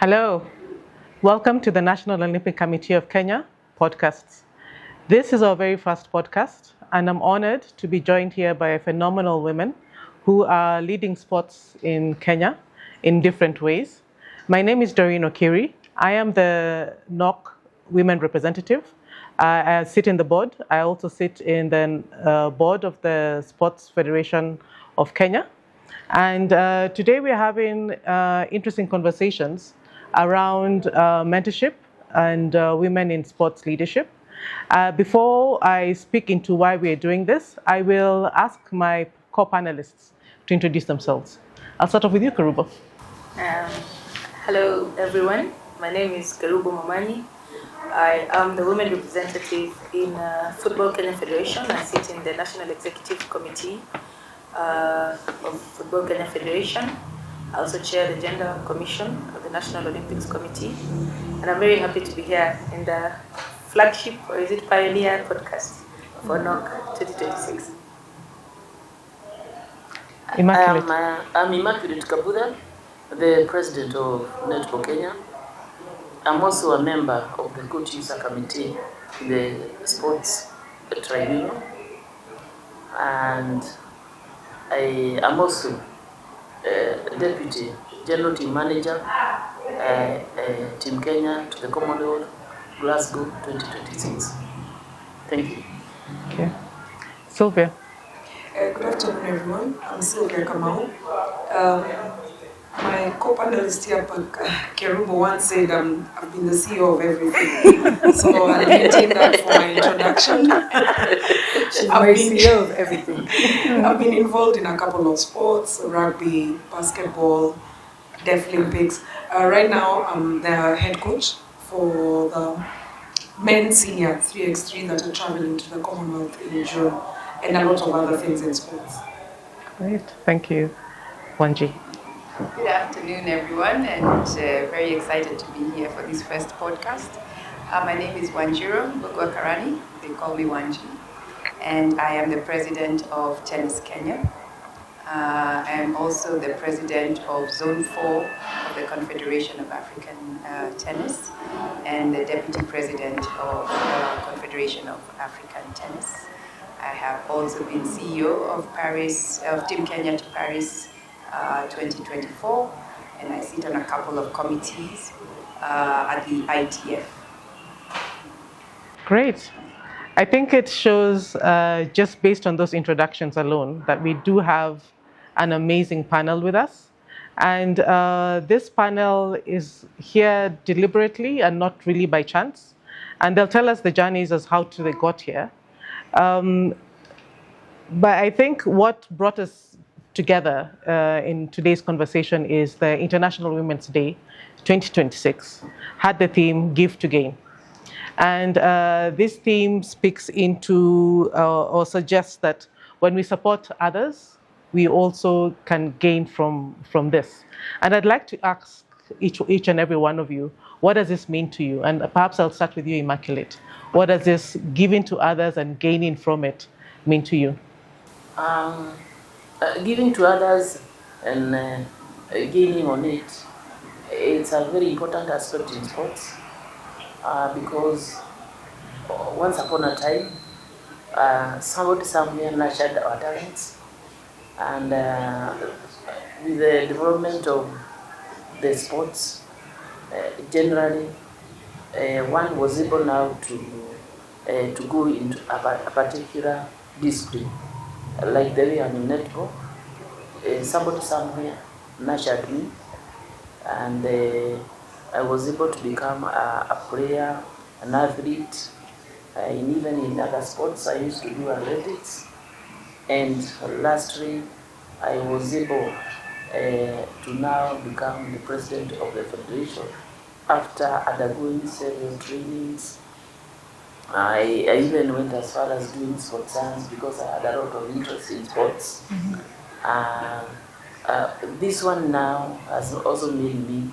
Hello, welcome to the National Olympic Committee of Kenya podcasts. This is our very first podcast, and I'm honored to be joined here by phenomenal women who are leading sports in Kenya in different ways. My name is Doreen Okiri. I am the NOC Women Representative. I sit in the board. I also sit in the board of the Sports Federation of Kenya. And today we're having interesting conversations around mentorship and women in sports leadership. Before I speak into why we're doing this, I will ask my co-panelists to introduce themselves. I'll start off with you, Karubo. Hello, everyone. My name is Karubo Momanyi. I am the women representative in Football Kenya Federation. I sit in the National Executive Committee of Football Kenya Federation. I also chair the Gender Commission of the National Olympics Committee. And I'm very happy to be here in the flagship, or is it pioneer podcast for NOC 2026. Immaculate. I'm Immaculate Kabuda, the president of Netball Kenya. I'm also a member of the coach user committee, the sports tribunal, and I am also deputy general team manager, Team Kenya to the Commonwealth Glasgow 2026. Thank you. Okay. Sylvia. Good afternoon, everyone. I'm Sylvia Kamau. My co-panelist here, Kerubo, once said I've been the CEO of everything. So I'll maintain that for my introduction. She's my CEO of everything. I've been involved in a couple of sports, rugby, basketball, Deaflympics. Right now, I'm the head coach for the men's senior 3x3 that are traveling to the Commonwealth in June, and a lot of other things in sports. Great, thank you. Wanji. Good afternoon, everyone, and very excited to be here for this first podcast. My name is Wanjiro Bugwakarani. They call me Wanji, and I am the president of Tennis Kenya. I am also the president of Zone 4 of the Confederation of African Tennis, and the deputy president of the Confederation of African Tennis. I have also been CEO of Team Kenya to Paris 2024, and I sit on a couple of committees at the ITF. Great. I think it shows, just based on those introductions alone, that we do have an amazing panel with us. And this panel is here deliberately and not really by chance. And they'll tell us the journeys as how they got here. But I think what brought us together in today's conversation is the International Women's Day 2026 had the theme Give to Gain. And this theme speaks into or suggests that when we support others, we also can gain from this. And I'd like to ask each and every one of you, what does this mean to you? And perhaps I'll start with you, Immaculate. What does this giving to others and gaining from it mean to you? Giving to others and gaining on it, it's a very important aspect in sports because once upon a time, somebody somewhere nurtured our talents, and with the development of the sports, generally, one was able now to go into a particular discipline. Like the way I'm in netball, somebody somewhere nurtured me, and I was able to become a player, an athlete. Even in other sports, I used to do athletics. And lastly, I was able to now become the president of the federation after undergoing several trainings. I even went as far as doing sports science because I had a lot of interest in sports. This one now has also made me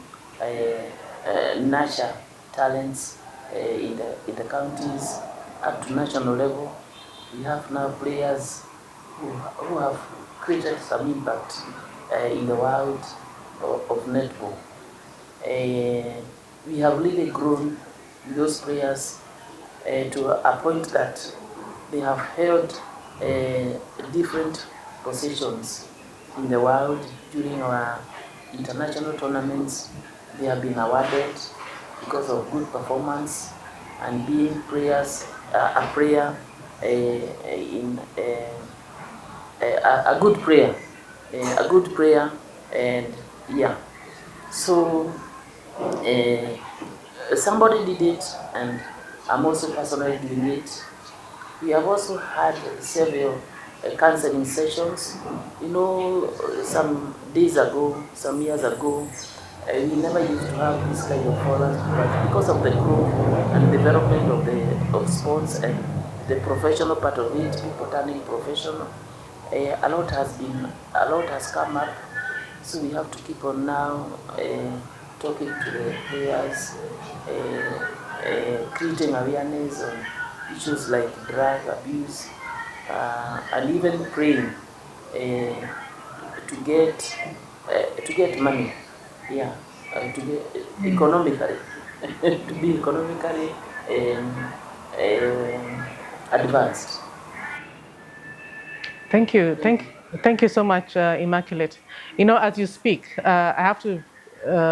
nurture talents in the counties up to national level. We have now players who have created some impact in the world of netball. we have really grown in those prayers to a point that they have held different positions in the world during our international tournaments. They have been awarded because of good performance and being prayers, a prayer in a good prayer, and yeah. So somebody did it, and I'm also personally doing it. We have also had several counseling sessions. You know, some days ago, some years ago, we never used to have this kind of forums, but because of the growth and development of sports and the professional part of it, people turning professional, a lot has come up. So we have to keep on now talking to the players, creating awareness on issues like drug abuse, and even praying to get money, yeah, to get economically, to be economically advanced. Thank you so much, Immaculate. You know, as you speak, I have to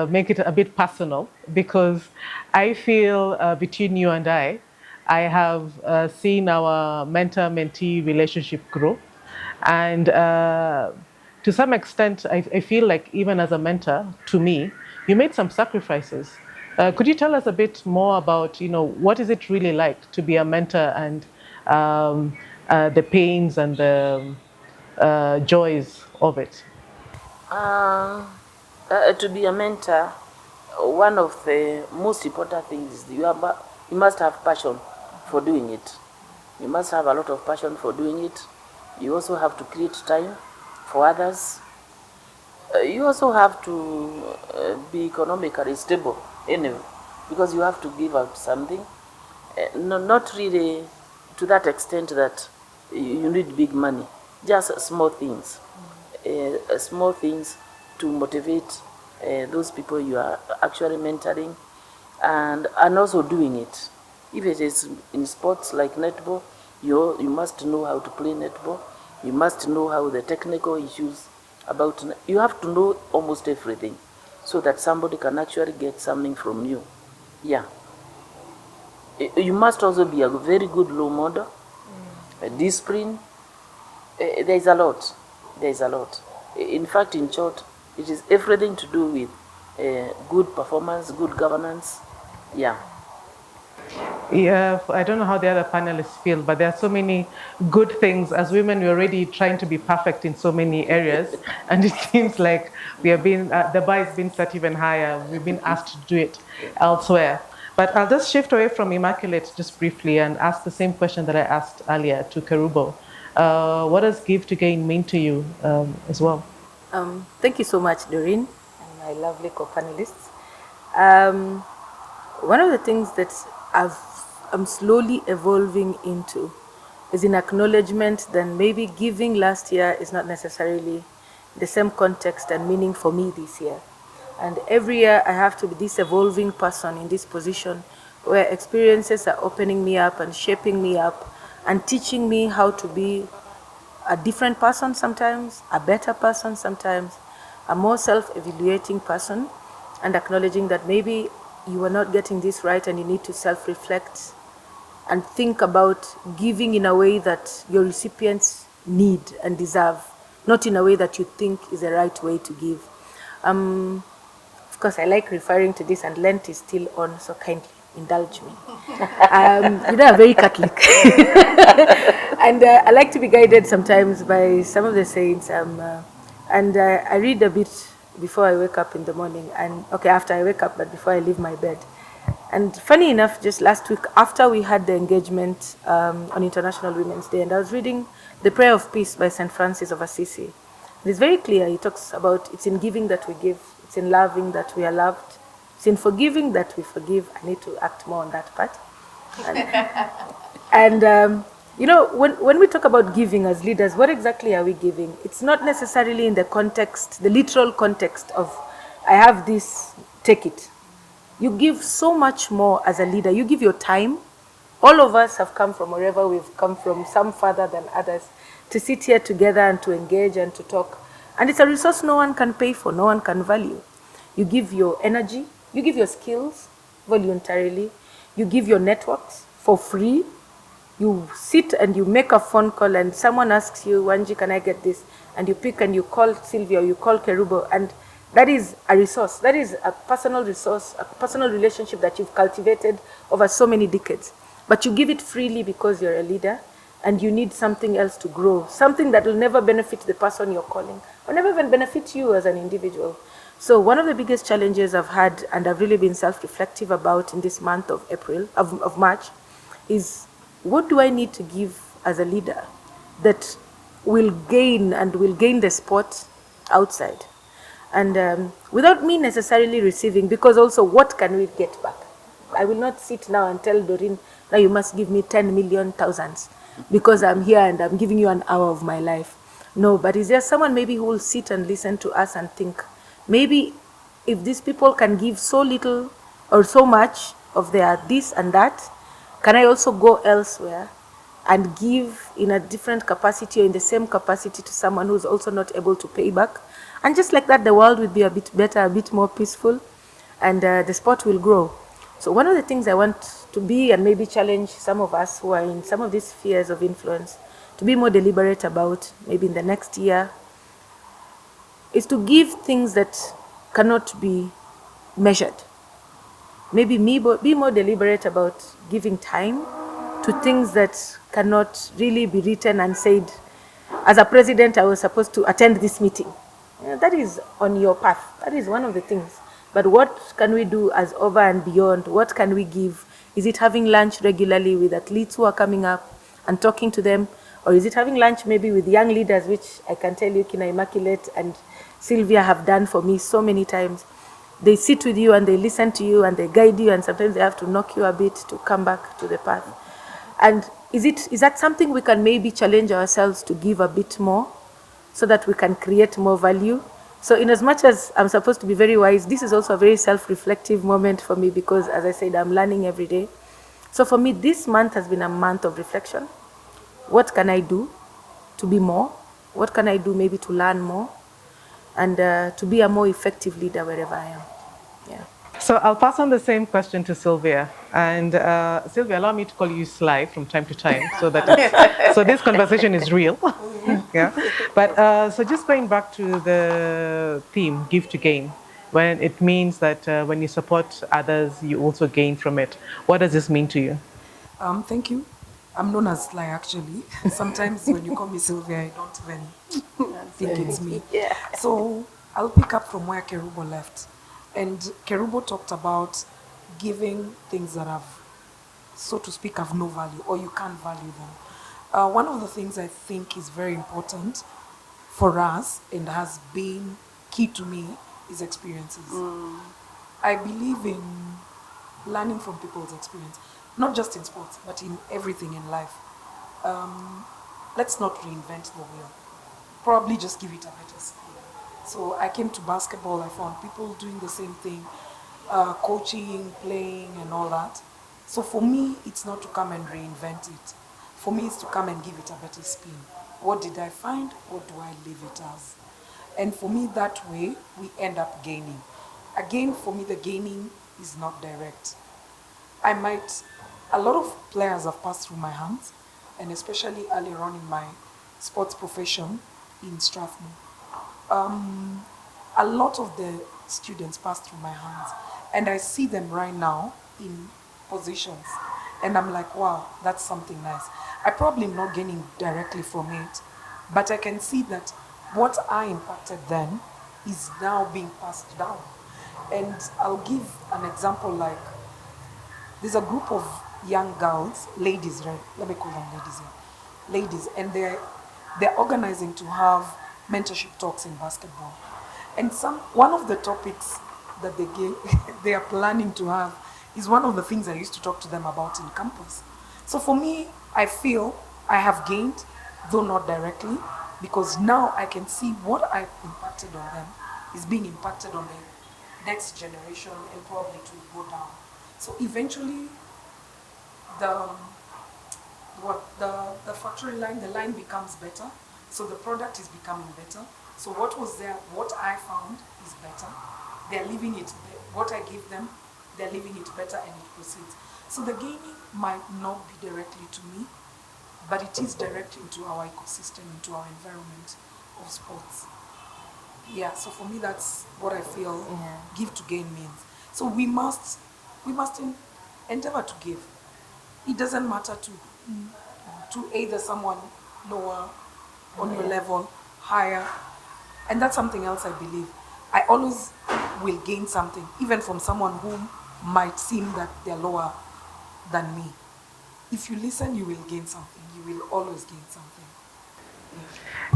make it a bit personal because I feel between you and I have seen our mentor-mentee relationship grow, and to some extent, I feel like even as a mentor to me, you made some sacrifices. Could you tell us a bit more about, you know, what is it really like to be a mentor and the pains and the joys of it? Uh, to be a mentor, one of the most important things is you must have passion for doing it. You must have a lot of passion for doing it. You also have to create time for others. You also have to be economically stable anyway, because you have to give out something. No, not really to that extent that you need big money, just small things. Small things to motivate those people you are actually mentoring, and also doing it. If it is in sports like netball, you must know how to play netball. You must know how the technical issues about. You have to know almost everything, so that somebody can actually get something from you. Yeah. You must also be a very good role model. Discipline. There is a lot. There is a lot. In fact, in short, it is everything to do with good performance, good governance. Yeah. Yeah, I don't know how the other panelists feel, but there are so many good things. As women, we're already trying to be perfect in so many areas, and it seems like we are being the bar is being set even higher. We've been asked to do it elsewhere. But I'll just shift away from Immaculate just briefly and ask the same question that I asked earlier to Kerubo. What does give to gain mean to you as well? Thank you so much, Doreen, and my lovely co-panelists. Um, One of the things that I'm slowly evolving into is in acknowledgement that maybe giving last year is not necessarily the same context and meaning for me this year. And every year I have to be this evolving person in this position where experiences are opening me up and shaping me up and teaching me how to be a different person sometimes, a better person sometimes, a more self-evaluating person, and acknowledging that maybe you are not getting this right and you need to self-reflect and think about giving in a way that your recipients need and deserve, not in a way that you think is the right way to give. Of course, I like referring to this, and Lent is still on, so kindly indulge me. You know, I'm very Catholic. And I like to be guided sometimes by some of the saints. And I read a bit before I wake up in the morning, and okay, after I wake up, but before I leave my bed. And funny enough, just last week, after we had the engagement on International Women's Day, and I was reading The Prayer of Peace by St. Francis of Assisi. And it's very clear. He talks about it's in giving that we give, it's in loving that we are loved, it's in forgiving that we forgive. I need to act more on that part. And you know, when we talk about giving as leaders, what exactly are we giving? It's not necessarily in the context, the literal context of, I have this, take it. You give so much more as a leader. You give your time. All of us have come from wherever we've come from, some further than others, to sit here together and to engage and to talk. And it's a resource no one can pay for, no one can value. You give your energy, you give your skills voluntarily, you give your networks for free. You sit and you make a phone call and someone asks you, Wanji, can I get this? And you pick and you call Sylvia or you call Kerubo, and that is a resource. That is a personal resource, a personal relationship that you've cultivated over so many decades. But you give it freely because you're a leader and you need something else to grow, something that will never benefit the person you're calling or never even benefit you as an individual. So one of the biggest challenges I've had, and I've really been self-reflective about in this month of March, is what do I need to give as a leader that will gain the sport outside? And without me necessarily receiving, because also what can we get back? I will not sit now and tell Doreen, now you must give me 10 million thousands because I'm here and I'm giving you an hour of my life. No, but is there someone maybe who will sit and listen to us and think, maybe if these people can give so little or so much of their this and that, can I also go elsewhere and give in a different capacity or in the same capacity to someone who's also not able to pay back? And just like that, the world will be a bit better, a bit more peaceful, and the sport will grow. So one of the things I want to be, and maybe challenge some of us who are in some of these spheres of influence, to be more deliberate about, maybe in the next year, is to give things that cannot be measured. Maybe be more deliberate about giving time to things that cannot really be written and said, as a president, I was supposed to attend this meeting. That is on your path. That is one of the things. But what can we do as over and beyond? What can we give? Is it having lunch regularly with athletes who are coming up and talking to them? Or is it having lunch maybe with young leaders, which I can tell you Kina Immaculate and Sylvia have done for me so many times. They sit with you and they listen to you and they guide you, and sometimes they have to knock you a bit to come back to the path. And is that something we can maybe challenge ourselves to give a bit more so that we can create more value? So in as much as I'm supposed to be very wise, this is also a very self-reflective moment for me because, as I said, I'm learning every day. So for me, this month has been a month of reflection. What can I do to be more? What can I do maybe to learn more? And to be a more effective leader wherever I am. Yeah. So I'll pass on the same question to Sylvia. And Sylvia, allow me to call you Sly from time to time so that so this conversation is real. Yeah. But so just going back to the theme, give to gain, when it means that when you support others, you also gain from it. What does this mean to you? Thank you. I'm known as Sly actually. Sometimes when you call me Sylvia, I don't even think it's me. Yeah. So I'll pick up from where Kerubo left. And Kerubo talked about giving things that have, so to speak, have no value, or you can't value them. One of the things I think is very important for us and has been key to me is experiences. I believe in learning from people's experience, not just in sports, but in everything in life. Let's not reinvent the wheel. Probably just give it a better spin. So I came to basketball, I found people doing the same thing, coaching, playing, and all that. So for me, it's not to come and reinvent it. For me, it's to come and give it a better spin. What did I find? What do I leave it as? And for me, that way, we end up gaining. Again, for me, the gaining is not direct. A lot of players have passed through my hands, and especially earlier on in my sports profession in Strathmore. A lot of the students passed through my hands, and I see them right now in positions, and I'm like, wow, that's something nice. I probably am not gaining directly from it, but I can see that what I impacted then is now being passed down. And I'll give an example, like there's a group of young girls, ladies, right? Let me call them ladies here. Ladies, and they're organizing to have mentorship talks in basketball. And one of the topics that they are planning to have is one of the things I used to talk to them about in campus. So for me, I feel I have gained, though not directly, because now I can see what I've impacted on them is being impacted on the next generation, and probably it will go down. So eventually, the the factory line, the line becomes better, so the product is becoming better. So what was there, what I found is better. They're leaving it, what I give them, they're leaving it better, and it proceeds. So the gaining might not be directly to me, but it is direct into our ecosystem, into our environment of sports. Yeah, so for me that's what I feel give to gain means. So we must endeavor to give. It doesn't matter to either someone lower on your level, higher. And that's something else I believe. I always will gain something, even from someone who might seem that they're lower than me. If you listen, you will gain something. You will always gain something.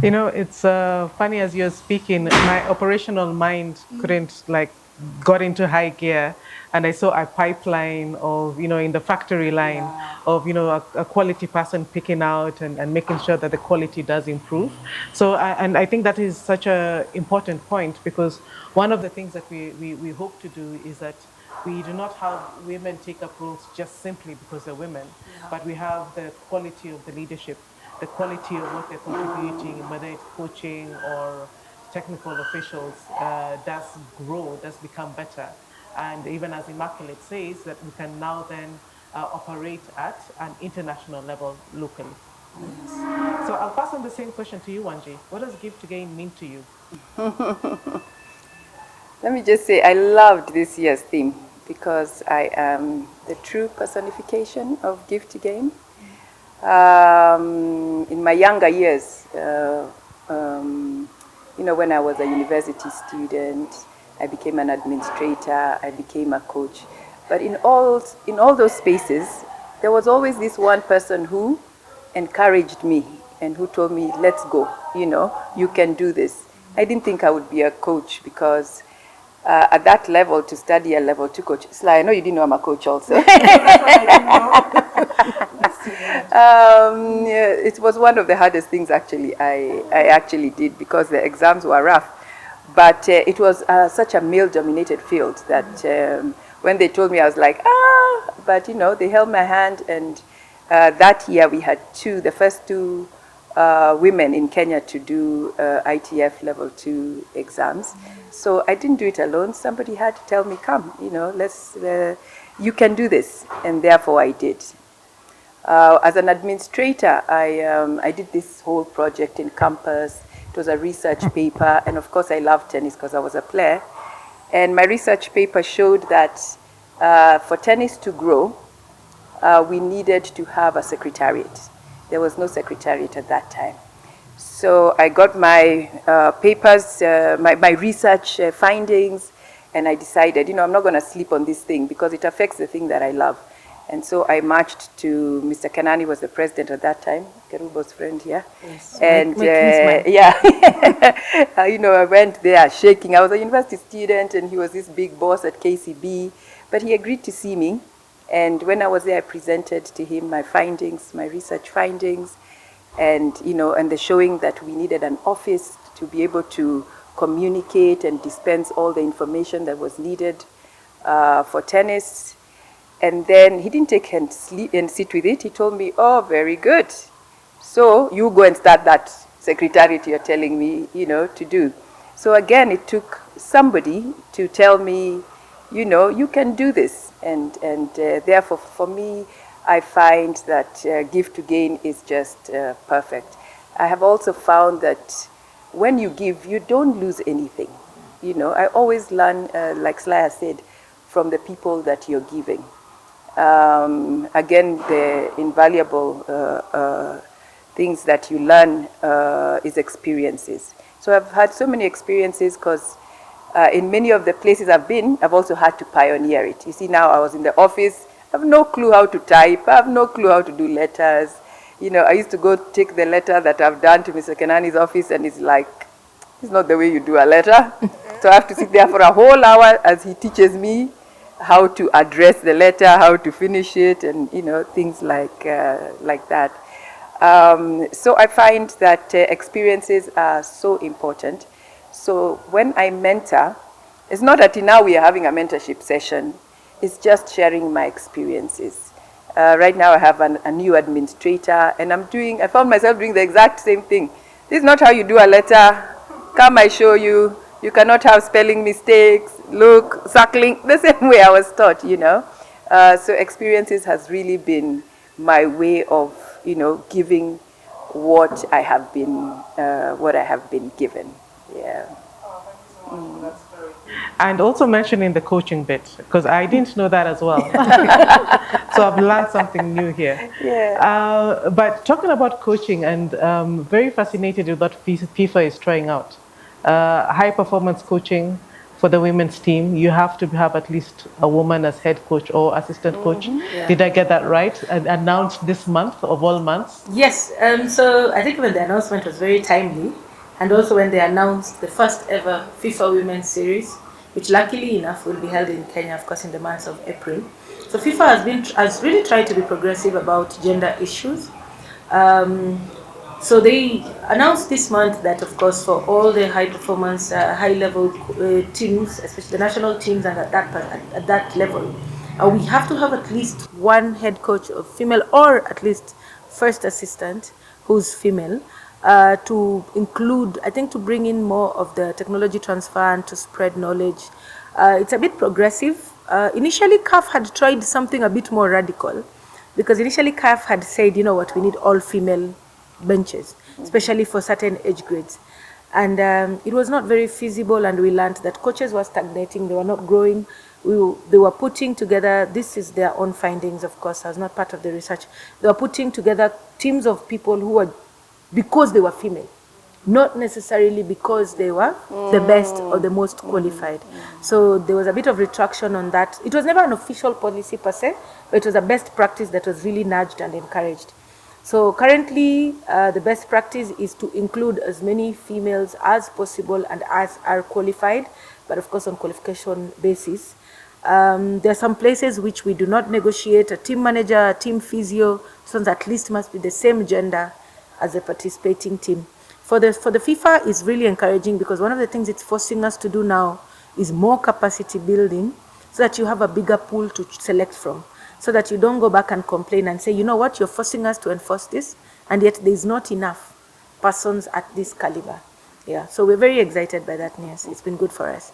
You know, it's funny as you're speaking, my operational mind couldn't got into high gear, and I saw a pipeline of, in the factory line of, a quality person picking out and making sure that the quality does improve. So, and I think that is such a important point, because one of the things that we hope to do is that we do not have women take up roles just simply because they're women, but we have the quality of the leadership, the quality of what they're contributing, whether it's coaching or technical officials, does grow, does become better. And even as Immaculate says, that we can now then operate at an international level locally. So I'll pass on the same question to you, Wanji. What does Give to Gain mean to you? Let me just say I loved this year's theme because I am the true personification of Give to Gain. In my younger years, when I was a university student, I became an administrator, I became a coach. But in all those spaces, there was always this one person who encouraged me and who told me, let's go, you can do this. I didn't think I would be a coach because at that level, to study a level 2 coach, it's like, I know you didn't know I'm a coach also. It was one of the hardest things actually I actually did because the exams were rough. But it was such a male-dominated field that when they told me, I was like, but they held my hand, and that year we had the first two women in Kenya to do ITF level 2 exams. So I didn't do it alone. Somebody had to tell me, come, you can do this, and therefore I did. As an administrator, I did this whole project in campus. It was a research paper, and of course I loved tennis because I was a player. And my research paper showed that for tennis to grow, we needed to have a secretariat. There was no secretariat at that time. So I got my papers, my research findings, and I decided, I'm not going to sleep on this thing because it affects the thing that I love. And so I marched to Mr. Kanani, was the president at that time, Kerubo's friend here. Yes. And I went there shaking. I was a university student, and he was this big boss at KCB. But he agreed to see me. And when I was there, I presented to him my findings, my research findings, and and the showing that we needed an office to be able to communicate and dispense all the information that was needed for tennis. And then he didn't take and sit with it. He told me, oh, very good. So you go and start that secretariat you're telling me, to do. So again, it took somebody to tell me, you can do this. And therefore, for me, I find that Give to Gain is just perfect. I have also found that when you give, you don't lose anything. I always learn, like Slaya said, from the people that you're giving. Again, the invaluable things that you learn is experiences. So I've had so many experiences because in many of the places I've been, I've also had to pioneer it. You see, now I was in the office, I have no clue how to type, I have no clue how to do letters. I used to go take the letter that I've done to Mr. Kenani's office, and it's like, it's not the way you do a letter. So I have to sit there for a whole hour as he teaches me how to address the letter, how to finish it, and things like that. So I find that experiences are so important. So when I mentor, It's not that now we are having a mentorship session. It's just sharing my experiences. Right now I have a new administrator, and I found myself doing the exact same thing. This is not how you do a letter. Come, I show you. You cannot have spelling mistakes. Look, circling, the same way I was taught, So experiences has really been my way of, giving what I have been given. Yeah. And also mentioning the coaching bit, because I didn't know that as well. So I've learned something new here. Yeah. But talking about coaching, and very fascinated with what FIFA is trying out. High performance coaching for the women's team, you have to have at least a woman as head coach or assistant coach. Yeah. Did I get that right? And announced this month of all months? Yes, so I think when the announcement was very timely, and also when they announced the first ever FIFA Women's Series, which luckily enough will be held in Kenya, of course, in the month of April. So FIFA has really tried to be progressive about gender issues. So they announced this month that, of course, for all the high performance, high level teams, especially the national teams, and at that level, we have to have at least one head coach of female, or at least first assistant who's female, to include, I think, to bring in more of the technology transfer and to spread knowledge. It's a bit progressive. Initially, CAF had tried something a bit more radical, because initially CAF had said, you know what, we need all female benches, especially for certain age grades. And it was not very feasible, and we learned that coaches were stagnating, they were not growing. They were putting together, this is their own findings, of course, I was not part of the research. They were putting together teams of people who were, because they were female, not necessarily because they were the best or the most qualified. So there was a bit of retraction on that. It was never an official policy per se, but it was a best practice that was really nudged and encouraged. So currently, the best practice is to include as many females as possible and as are qualified, but of course on qualification basis. There are some places which we do not negotiate. A team manager, a team physio, so at least must be the same gender as a participating team. For the FIFA, is really encouraging, because one of the things it's forcing us to do now is more capacity building, so that you have a bigger pool to select from, so that you don't go back and complain and say, you know what, you're forcing us to enforce this, and yet there's not enough persons at this caliber. Yeah, so we're very excited by that news. It's been good for us.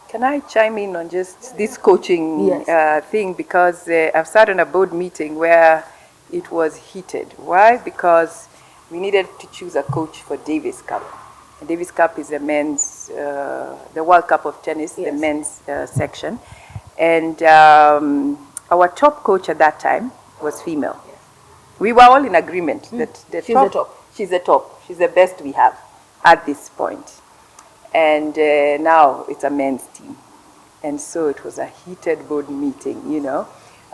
Can I chime in on just this coaching Yes. thing? Because I've sat in a board meeting where it was heated. Why? Because we needed to choose a coach for Davis Cup. And Davis Cup is the men's, the World Cup of tennis, Yes. the men's section. And our top coach at that time was female. Yes. We were all in agreement that She's the top. She's the top. She's the best we have at this point. And now it's a men's team. And so it was a heated board meeting,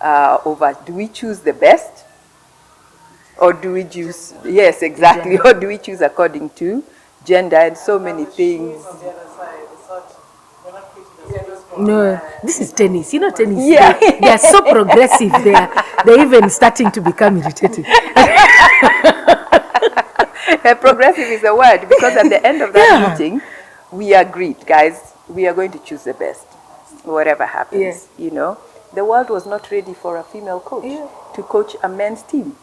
over, do we choose the best? Or do we choose, yes, exactly, or do we choose according to gender and so many things? No, this is tennis. You know tennis. Yeah. They are so progressive. They're even starting to become irritating. Progressive is the word, because at the end of that meeting, we agreed, guys, we are going to choose the best, whatever happens. The world was not ready for a female coach to coach a men's team.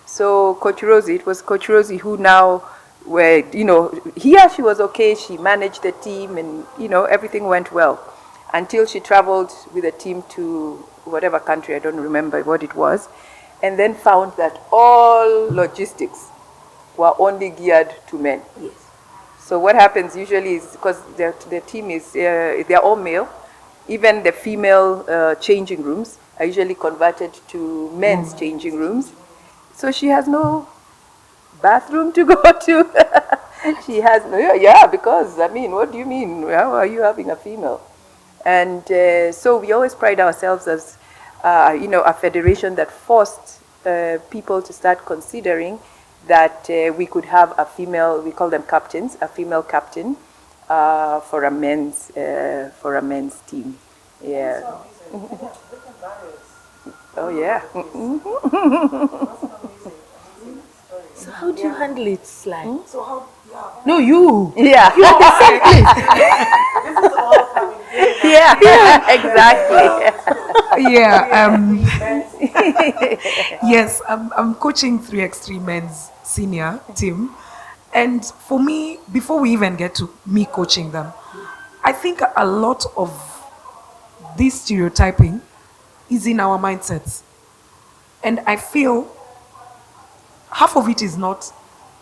So Coach Rosie, it was Coach Rosie who now, she was okay, she managed the team, and, everything went well. Until she traveled with a team to whatever country, I don't remember what it was, and then found that all logistics were only geared to men. Yes. So what happens usually is, because the team is, they're all male, even the female changing rooms are usually converted to men's changing rooms. So she has no bathroom to go to. She has no, because, what do you mean? How are you having a female? And so we always pride ourselves as, a federation that forced people to start considering that we could have a female, we call them captains, a female captain for a men's team. Yeah. Oh yeah. So how do you handle it, Sly? So how, No, you. Yeah. You're the same place. This is all coming Exactly. Yeah. Yes, I'm coaching 3x3 men's senior team. And for me, before we even get to me coaching them, I think a lot of this stereotyping is in our mindsets. And I feel half of it is not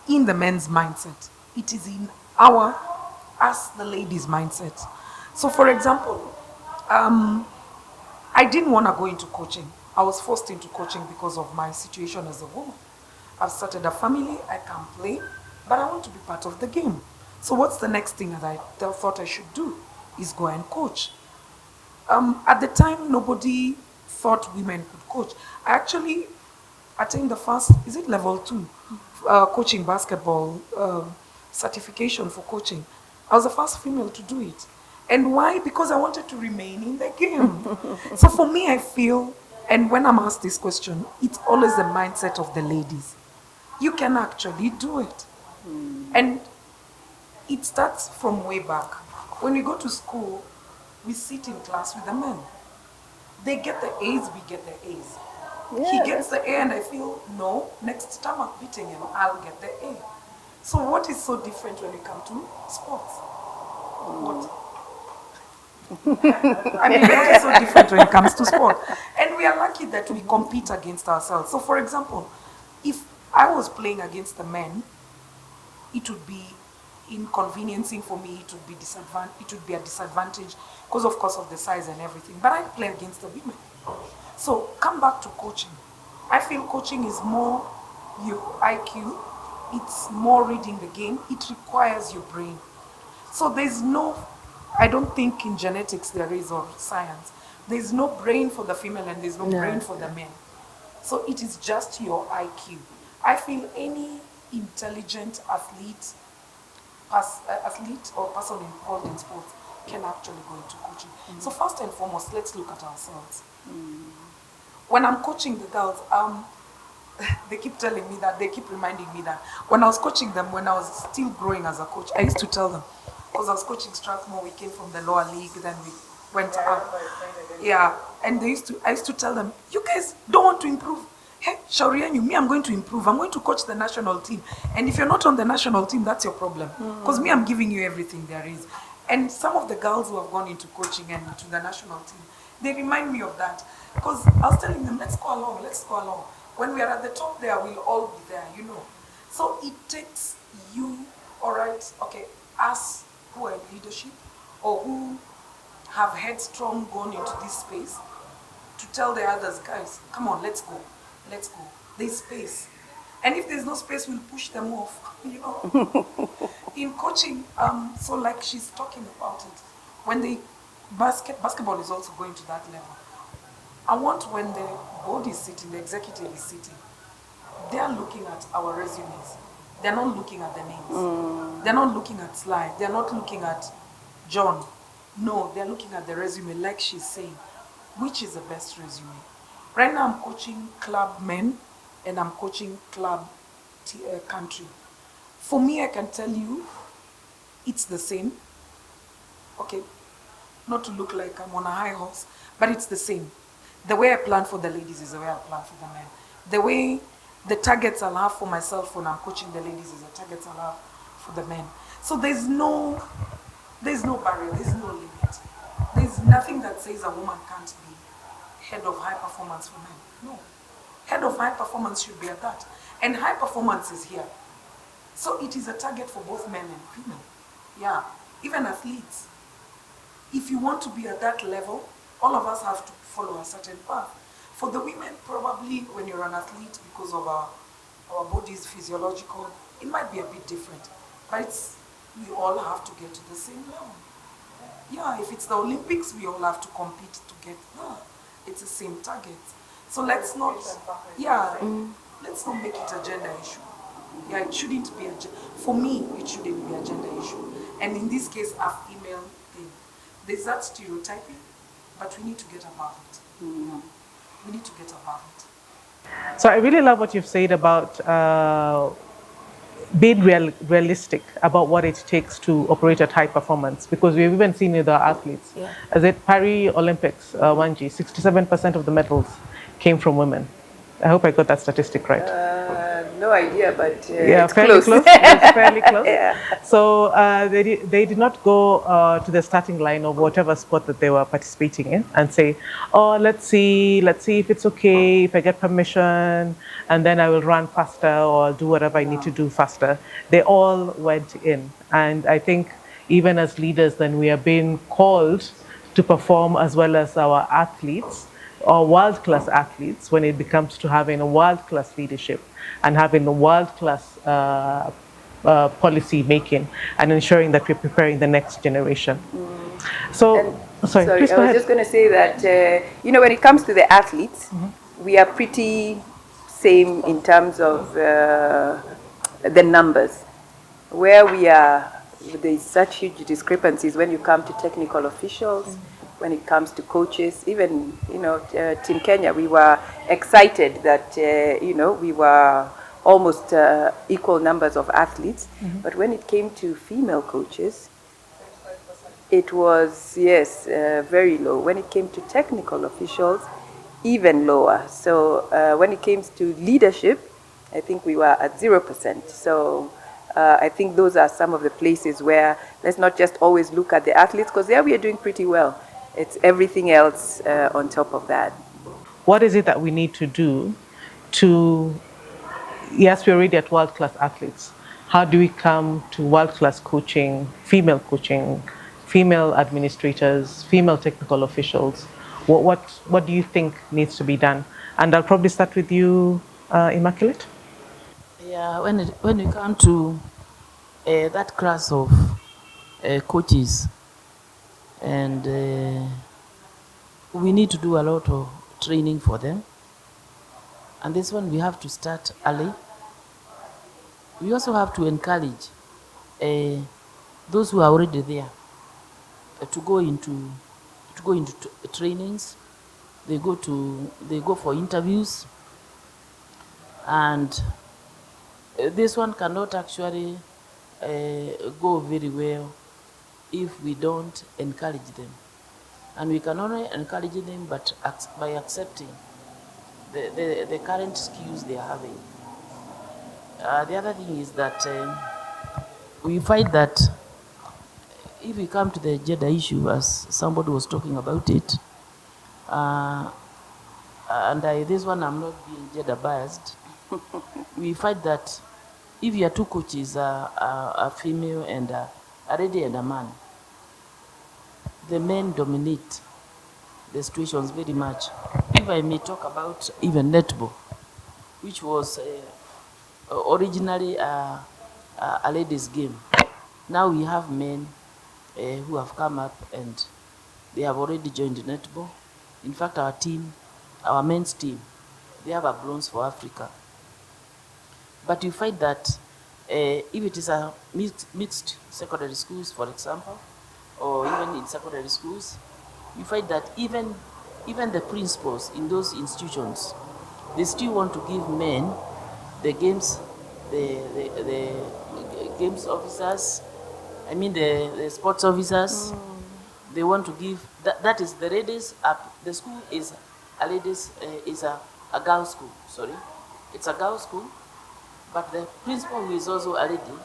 in the men's mindset, it is in our, as the ladies' mindset. So, for example, I didn't want to go into coaching. I was forced into coaching because of my situation as a woman. I've started a family, I can play, but I want to be part of the game. So what's the next thing that I thought I should do is go and coach. At the time, nobody thought women could coach. I actually attained the first, is it level 2, coaching basketball certification for coaching. I was the first female to do it. And why? Because I wanted to remain in the game. So for me, I feel, and when I'm asked this question, it's always the mindset of the ladies. You can actually do it. And it starts from way back. When we go to school, we sit in class with the men. They get the A's, we get the A's. He gets the A and I feel, no, next time I'm beating him, I'll get the A. So what is so different when we come to sports? What? I mean, what is so different when it comes to sport? And we are lucky that we compete against ourselves. So for example, if I was playing against the men, it would be inconveniencing for me, it would be a disadvantage because of course of the size and everything. But I play against the women. So come back to coaching. I feel coaching is more your IQ, it's more reading the game, it requires your brain. So there's no, I don't think in genetics there is, or science, there's no brain for the female and there's no brain for the men. So it is just your IQ. I feel any intelligent athlete or person involved in sports can actually go into coaching. So first and foremost, let's look at ourselves. When I'm coaching the girls, they keep telling me that, they keep reminding me that when I was coaching them, when I was still growing as a coach, I used to tell them, because I was coaching Strathmore, we came from the lower league, then we went up. Yeah, and I used to tell them, you guys don't want to improve. Hey, Shaurianyu, me, I'm going to improve. I'm going to coach the national team. And if you're not on the national team, that's your problem. Because me, I'm giving you everything there is. And some of the girls who have gone into coaching and to the national team, they remind me of that. Because I was telling them, let's go along, let's go along. When we are at the top there, we'll all be there, you know. So it takes you, all right, okay, us who are in leadership or who have headstrong gone into this space to tell the others, guys, come on, let's go, let's go. There's space. And if there's no space, we'll push them off, you know. In coaching, so like she's talking about it, when the basketball is also going to that level, I want when the board is sitting, the executive is sitting, they're looking at our resumes. They're not looking at the names. They're not looking at Sly. They're not looking at John. No, they're looking at the resume, like she's saying, which is the best resume. Right now I'm coaching club men and I'm coaching club country. For me, I can tell you, it's the same. Okay, not to look like I'm on a high horse, but it's the same. The way I plan for the ladies is the way I plan for the men. The way the targets I'll have for myself when I'm coaching the ladies is the targets I'll have for the men. So there's no barrier, there's no limit. There's nothing that says a woman can't be head of high performance for men. No. Head of high performance should be at that. And high performance is here. So it is a target for both men and women. Yeah, even athletes. If you want to be at that level, all of us have to follow a certain path. For the women, probably when you're an athlete, because of our body's physiological, it might be a bit different. But we all have to get to the same level. Yeah, if it's the Olympics, we all have to compete to get there. It's the same target. So let's not, let's not make it a gender issue. Yeah, it shouldn't be for me, it shouldn't be a gender issue. And in this case, a female thing. There's that stereotyping, but we need to get above it. We need to get above it. So I really love what you've said about being realistic about what it takes to operate at high performance, because we've even seen with our athletes. Yeah. As at Paris Olympics, 1G, 67% of the medals came from women. I hope I got that statistic right. No idea, but Yeah, it's fairly close. close. It's fairly close. Yeah. So they did not go to the starting line of whatever sport that they were participating in and say, oh, let's see if it's okay, if I get permission, and then I will run faster or do whatever I need to do faster. They all went in. And I think even as leaders, then we are being called to perform as well as our athletes or world-class athletes when it comes to having a world-class leadership and having a world-class policy making and ensuring that we're preparing the next generation. So, sorry, please I go was ahead. just going to say that, when it comes to the athletes, we are pretty same in terms of the numbers. Where we are, there's such huge discrepancies when you come to technical officials, when it comes to coaches, even, Team Kenya, we were excited that, we were almost equal numbers of athletes. But when it came to female coaches, it was, yes, very low. When it came to technical officials, even lower. So when it came to leadership, I think we were at 0%. So I think those are some of the places where let's not just always look at the athletes, because there we are doing pretty well. It's everything else on top of that. What is it that we need to do to, yes, we're already at world-class athletes. How do we come to world-class coaching, female administrators, female technical officials? What do you think needs to be done? And I'll probably start with you, Immaculate. Yeah, when we come to that class of coaches, and we need to do a lot of training for them. And this one we have to start early. We also have to encourage those who are already there to go into trainings. They go for interviews, and this one cannot actually go very well if we don't encourage them. And we can only encourage them but by accepting the current skills they are having. The other thing is that we find that if we come to the gender issue, as somebody was talking about it, this one I'm not being gender biased, we find that if your two coaches are a female and a lady and a man, the men dominate the situations very much. If I may talk about even netball, which was originally a ladies' game. Now we have men who have come up and they have already joined netball. In fact, our men's team, they have a bronze for Africa. But you find that if it is a mixed secondary schools, for example, or even in secondary schools, you find that even the principals in those institutions, they still want to give men the games officers, the sports officers. They want to give that is the ladies up. The school is a ladies is a girls' school. Sorry, it's a girls' school, but the principal, who is also a lady,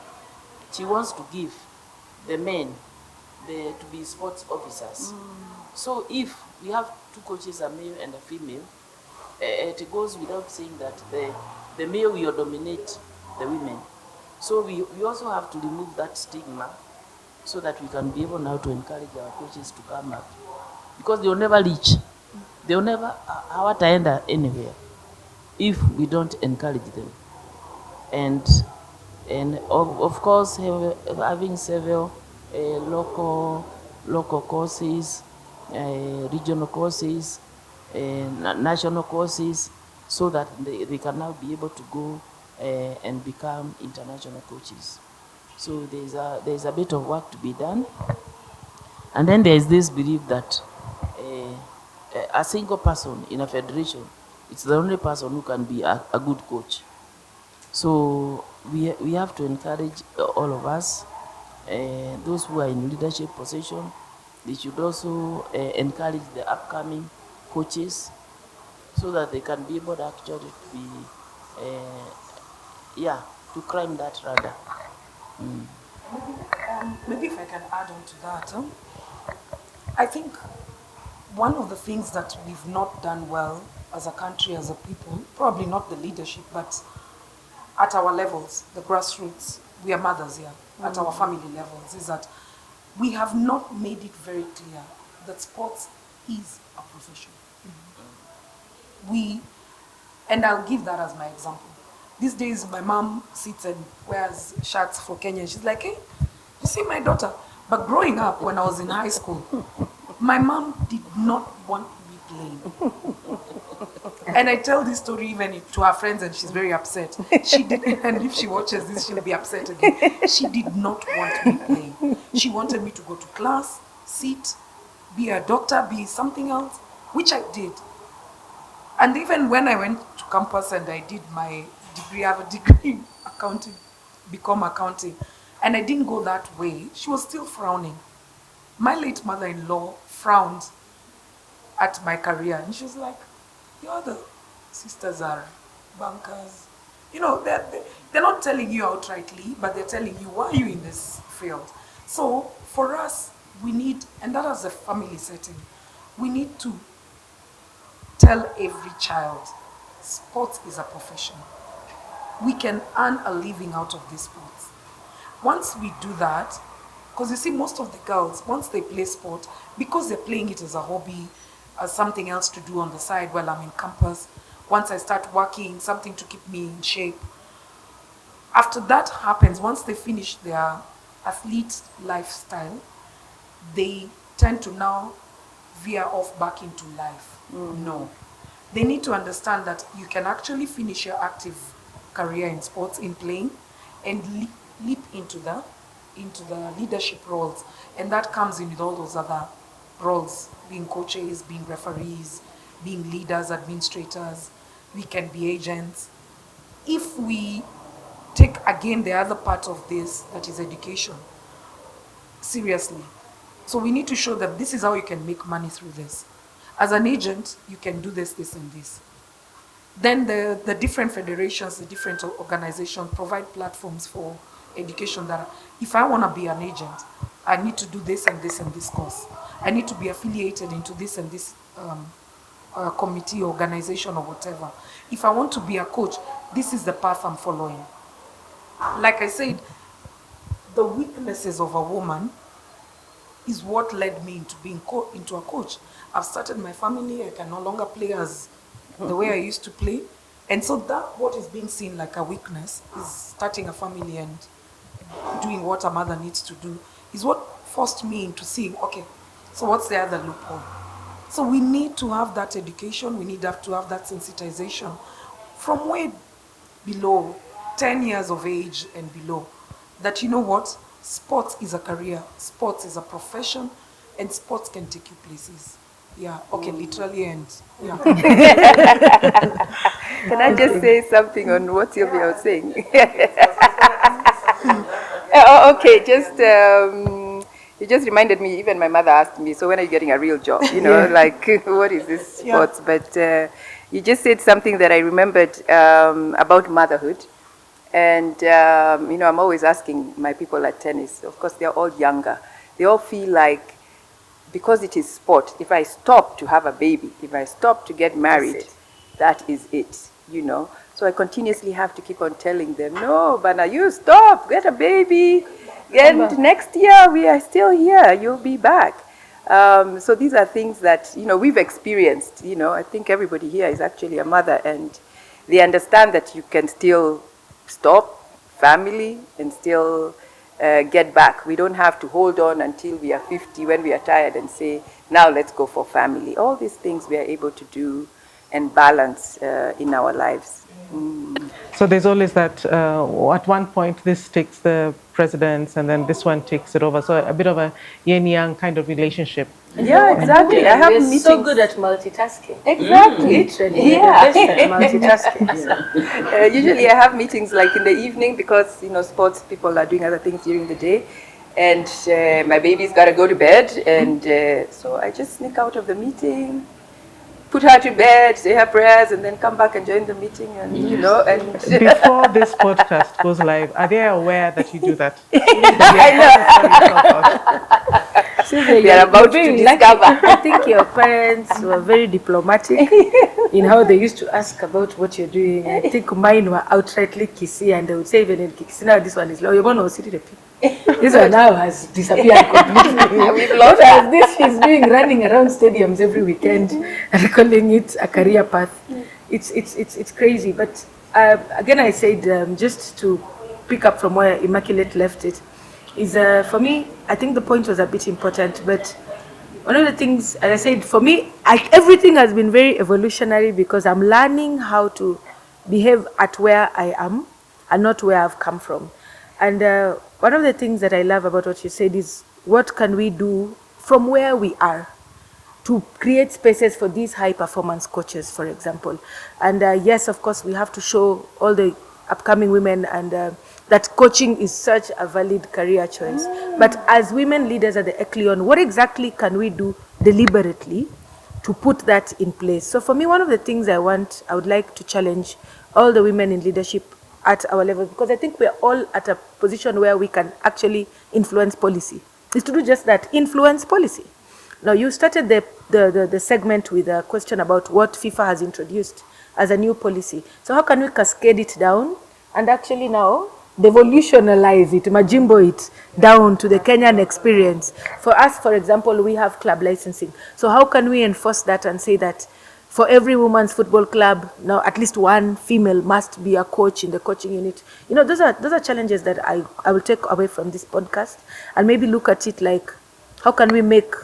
she wants to give the men to be sports officers. So if we have two coaches, a male and a female, it goes without saying that the male will dominate the women. So we also have to remove that stigma so that we can be able now to encourage our coaches to come up. Because they'll never reach. They'll never hawataenda anywhere if we don't encourage them. And of course, having several local courses, regional courses, national courses, so that they can now be able to go and become international coaches. So there's a bit of work to be done. And then there's this belief that a single person in a federation, it's the only person who can be a good coach. So we have to encourage all of us, those who are in leadership position. They should also encourage the upcoming coaches so that they can be able to actually to be, yeah, to climb that ladder. Maybe if I can add on to that, I think one of the things that we've not done well as a country, as a people, probably not the leadership, but at our levels, the grassroots, we are mothers here, at our family levels, is that we have not made it very clear that sports is a profession. And I'll give that as my example. These days, my mom sits and wears shirts for Kenya. She's like, hey, you see my daughter? But growing up, when I was in high school, my mom did not want me playing. And I tell this story even to her friends, and she's very upset. She didn't, and if she watches this, she'll be upset again. She did not want me playing. She wanted me to go to class, sit, be a doctor, be something else, which I did. And even when I went to campus and I did my degree, I have a degree in accounting, become accounting, and I didn't go that way, she was still frowning. My late mother-in-law frowned at my career, and she was like, your other sisters are bankers. You know, they're not telling you outrightly, but they're telling you, why are you in this field? So for us, we need, and that is a family setting, we need to tell every child, sports is a profession. We can earn a living out of this sports. Once we do that, because you see most of the girls, once they play sport, because they're playing it as a hobby, as something else to do on the side while I'm in campus, once I start working, something to keep me in shape. After that happens, once they finish their athlete lifestyle, they tend to now veer off back into life. No. They need to understand that you can actually finish your active career in sports, in playing, and leap into the leadership roles. And that comes in with all those other roles, being coaches, being referees, being leaders, administrators. We can be agents. If we take again the other part of this, that is education, seriously. So we need to show them this is how you can make money through this. As an agent, you can do this, this, and this. Then the different federations, the different organizations provide platforms for education that if I want to be an agent, I need to do this and this and this course. I need to be affiliated into this and this committee, organization, or whatever. If I want to be a coach, this is the path I'm following. Like I said, the weaknesses of a woman is what led me into being into a coach. I've started my family. I can no longer play as the way I used to play. And so that what is being seen like a weakness is starting a family and doing what a mother needs to do is what forced me into seeing, okay, so what's the other loophole? So we need to have that education. We need to have that sensitization from way below, 10 years of age and below, that you know what, sports is a career, sports is a profession, and sports can take you places. Yeah, okay, literally, and yeah. Can I just say something on what Sylvia was saying? Okay, you just reminded me, even my mother asked me, so when are you getting a real job? You know, like, what is this sports? Yeah. But you just said something that I remembered about motherhood. And, you know, I'm always asking my people at tennis, of course, they're all younger. They all feel like, because it is sport, if I stop to have a baby, if I stop to get married, that is it, you know. So I continuously have to keep on telling them, no, Bana, you stop, get a baby, and next year we are still here, you'll be back. So these are things that, you know, we've experienced, you know. I think everybody here is actually a mother, and they understand that you can still stop family and still get back. We don't have to hold on until we are 50 when we are tired and say, now let's go for family. All these things we are able to do and balance in our lives. So there's always that, at one point this takes the precedence and then this one takes it over. So a bit of a yin-yang kind of relationship. Yeah, exactly. I have We're meetings. so good at multitasking. Exactly. Literally, Yeah. we're the best at multitasking. Usually I have meetings like in the evening because, sports people are doing other things during the day. And my baby's got to go to bed. And so I just sneak out of the meeting, put her to bed, say her prayers, and then come back and join the meeting. And, and Before this podcast goes live, are they aware that you do that? I know. They're about to discover. I think your parents were very diplomatic in how they used to ask about what you're doing. I think mine were outrightly kissy, and they would say even in kissy, now this one is low. You're going to see this one now has disappeared completely. We've lost her. This she's doing running around stadiums every weekend and calling it a career path. It's crazy. But again, I said just to pick up from where Immaculate left it, is for me, I think the point was a bit important, but one of the things, as I said, for me, everything has been very evolutionary because I'm learning how to behave at where I am and not where I've come from. And one of the things that I love about what you said is what can we do from where we are to create spaces for these high performance coaches, for example. And yes, of course, we have to show all the upcoming women and that coaching is such a valid career choice. But as women leaders at the Ecleon, what exactly can we do deliberately to put that in place? So for me, one of the things I would like to challenge all the women in leadership at our level, because I think we're all at a position where we can actually influence policy, is to do just that, influence policy. Now, you started the segment with a question about what FIFA has introduced as a new policy. So how can we cascade it down and actually now devolutionalize it, majimbo it down to the Kenyan experience? For us, for example, we have club licensing. So how can we enforce that and say that for every women's football club, now at least one female must be a coach in the coaching unit? Those are challenges that I will take away from this podcast and maybe look at it like, how can we make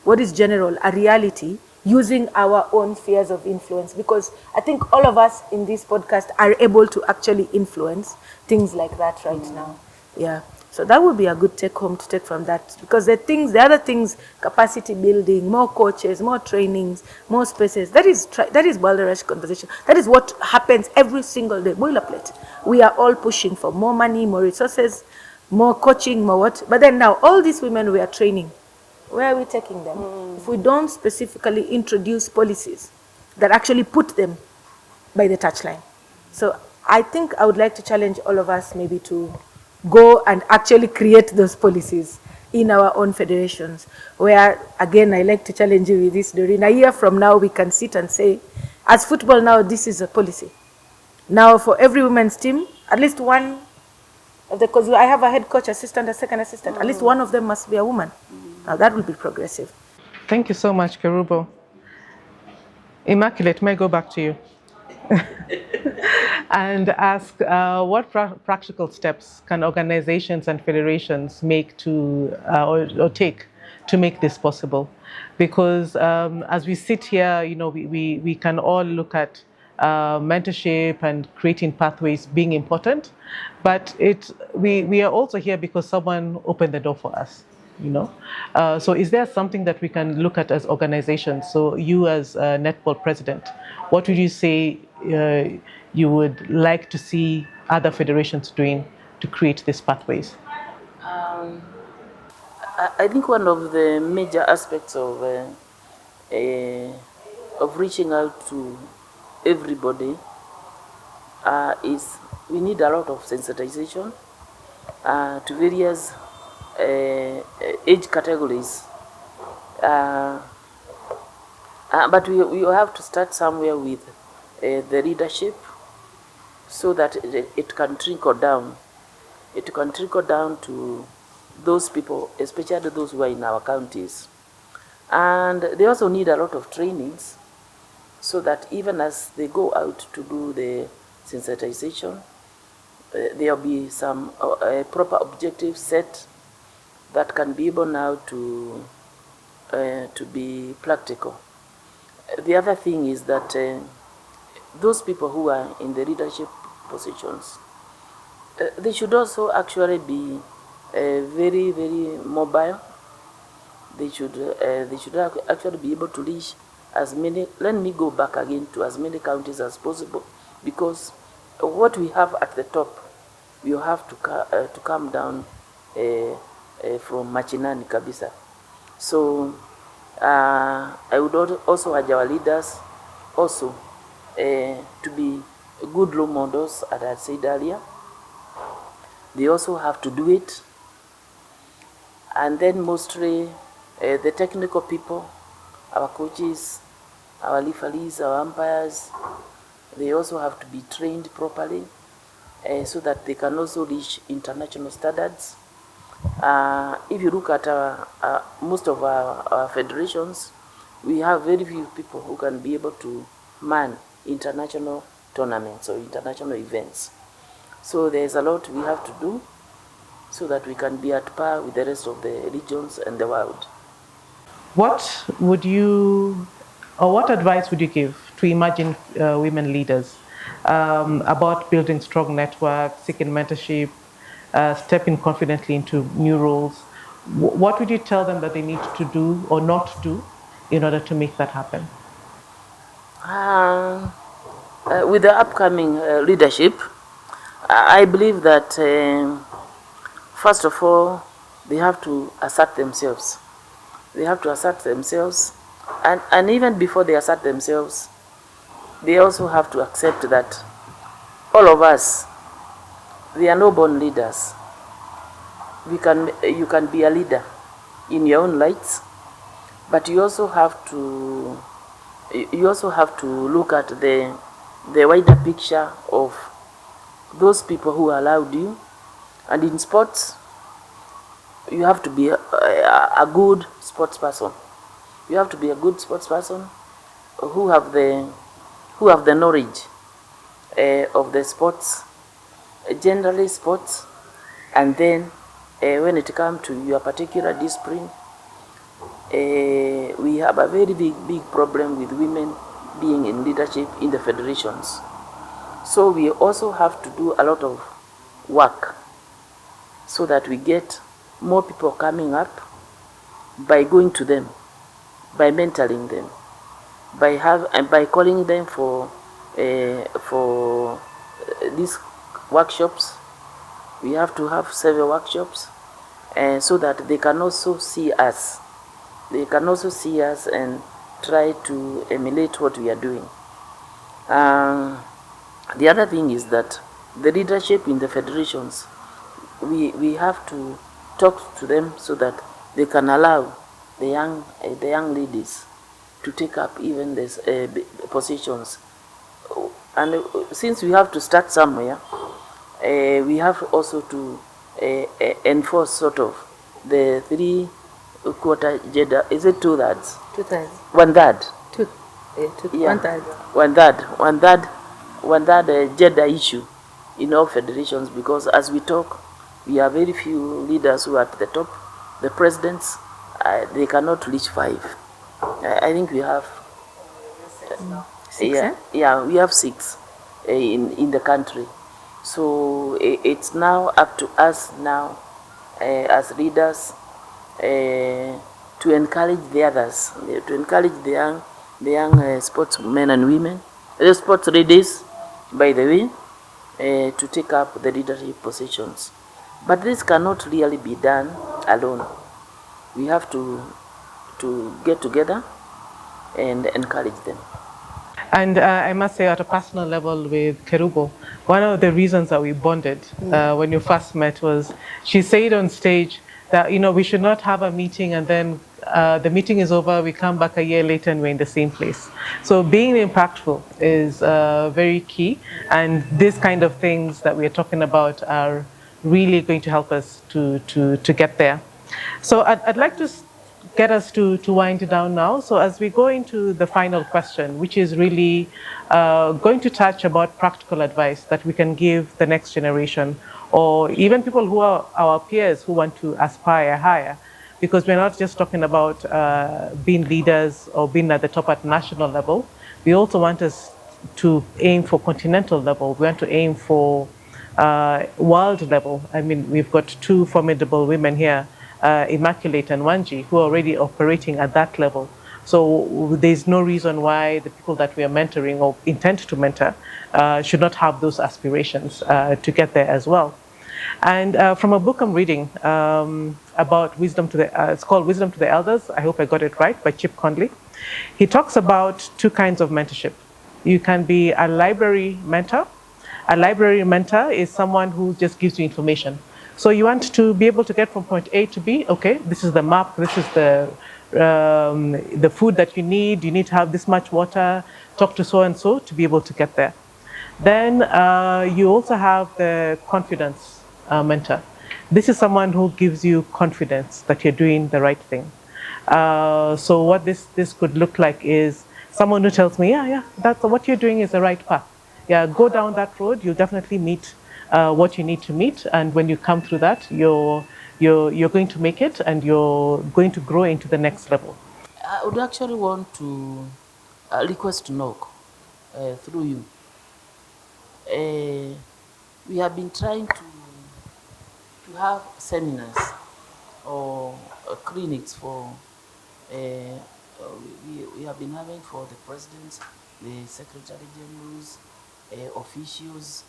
what is general a reality using our own spheres of influence? Because I think all of us in this podcast are able to actually influence things like that right now. Yeah. So that would be a good take home to take from that, because the other things, capacity building, more coaches, more trainings, more spaces, that is Balderach conversation. That is what happens every single day, boilerplate. We are all pushing for more money, more resources, more coaching, more what. But then now all these women we are training, where are we taking them? If we don't specifically introduce policies that actually put them by the touchline. So I think I would like to challenge all of us maybe to go and actually create those policies in our own federations, where, again, I like to challenge you with this, Doreen. A year from now, we can sit and say, as football now, this is a policy. Now, for every women's team, at least one of the, because I have a head coach, assistant, a second assistant, at least one of them must be a woman. Now, that will be progressive. Thank you so much, Kerubo. Immaculate, may I go back to you? And ask what practical steps can organizations and federations make to or take to make this possible? Because as we sit here, we can all look at mentorship and creating pathways being important, but we are also here because someone opened the door for us. So is there something that we can look at as organizations? So you as netball president, what would you say you would like to see other federations doing to create these pathways? I think one of the major aspects of reaching out to everybody is we need a lot of sensitization to various age categories. But we have to start somewhere with the leadership, so that it can trickle down. It can trickle down to those people, especially those who are in our counties. And they also need a lot of trainings, so that even as they go out to do the sensitization, there will be some proper objectives set that can be able now to be practical. The other thing is that those people who are in the leadership positions, they should also actually be very, very mobile. they should actually be able to reach as many. Let me go back again to as many counties as possible, because what we have at the top, we have to come down from machinani kabisa. So I would also urge our leaders also to be good role models, as I said earlier. They also have to do it. And then mostly the technical people, our coaches, our referees, our umpires, they also have to be trained properly so that they can also reach international standards. If you look at most of our federations, we have very few people who can be able to man international tournaments or international events. So there's a lot we have to do so that we can be at par with the rest of the regions and the world. What would you, or what advice would you give to emerging women leaders about building strong networks, seeking mentorship, stepping confidently into new roles? What would you tell them that they need to do or not do in order to make that happen? With the upcoming leadership, I believe that first of all, they have to assert themselves. They have to assert themselves, and even before they assert themselves, they also have to accept that all of us, we are no born leaders. You can be a leader in your own lights, but you also have to look at the wider picture of those people who allowed you. And in sports, you have to be a good sports person. You have to be a good sports person who have the knowledge of the sports, generally sports, and then when it comes to your particular discipline, we have a very big problem with women being in leadership in the federations. So we also have to do a lot of work so that we get more people coming up by going to them, by mentoring them, by calling them for these workshops. We have to have several workshops so that they can also see us. They can also see us and try to emulate what we are doing. The other thing is that the leadership in the federations, we have to talk to them so that they can allow the young ladies to take up even these positions. And since we have to start somewhere, we have also to enforce sort of the 3/4 gender. Is it 2/3? 2/3. 1/3. Yeah. 1/3. 1/3 gender issue in all federations, because as we talk, we have very few leaders who are at the top. The presidents, they cannot reach 5. I think we have 6. yeah, we have 6 in the country. So it's now up to us now as leaders to encourage the others, to encourage the young sportsmen and women, the sports ladies, by the way, to take up the leadership positions. But this cannot really be done alone. We have to get together and encourage them. And I must say, at a personal level with Kerubo, one of the reasons that we bonded when you first met was she said on stage that, you know, we should not have a meeting and then the meeting is over, we come back a year later and we're in the same place. So being impactful is very key, and these kind of things that we're talking about are really going to help us to get there. So I'd like to get us to wind down now. So as we go into the final question, which is really going to touch about practical advice that we can give the next generation, or even people who are our peers who want to aspire higher, because we're not just talking about being leaders or being at the top at national level. We also want us to aim for continental level. We want to aim for world level. I mean, we've got 2 formidable women here Immaculate and Wanji, who are already operating at that level. So there's no reason why the people that we are mentoring or intend to mentor should not have those aspirations to get there as well. And from a book I'm reading about wisdom to the, it's called Wisdom to the Elders. I hope I got it right, by Chip Conley. He talks about two kinds of mentorship. You can be a library mentor. A library mentor is someone who just gives you information. So you want to be able to get from point A to B. Okay, this is the map. This is the food that you need. You need to have this much water. Talk to so and so to be able to get there. Then you also have the confidence mentor. This is someone who gives you confidence that you're doing the right thing. So what this could look like is someone who tells me, yeah, that's what you're doing is the right path. Yeah, go down that road. You'll definitely meet what you need to meet, and when you come through that, you're going to make it, and you're going to grow into the next level. I would actually want to request to knock through you. We have been trying to have seminars or clinics for we have been having for the presidents, the secretary generals, officials,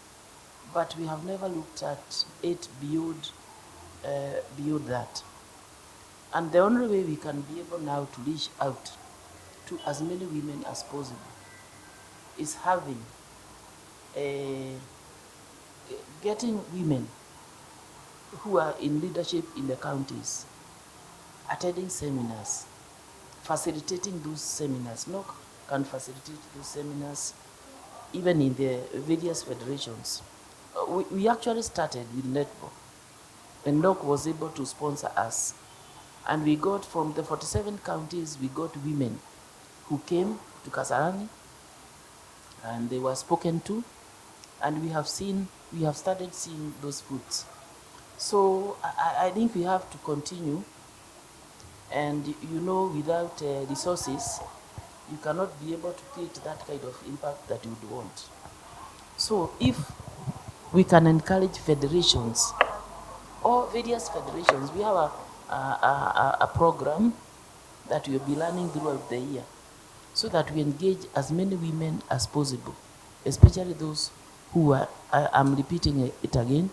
but we have never looked at it beyond that. And the only way we can be able now to reach out to as many women as possible is having getting women who are in leadership in the counties, attending seminars, facilitating those seminars. NOC can facilitate those seminars even in the various federations. We actually started with netball, and NOC was able to sponsor us. And we got from the 47 counties, we got women who came to Kasarani, and they were spoken to, and we have started seeing those fruits. So I think we have to continue, and without resources, you cannot be able to create that kind of impact that you would want. So if we can encourage federations or various federations, we have a program that we'll be learning throughout the year, so that we engage as many women as possible, especially those who are, I'm repeating it again,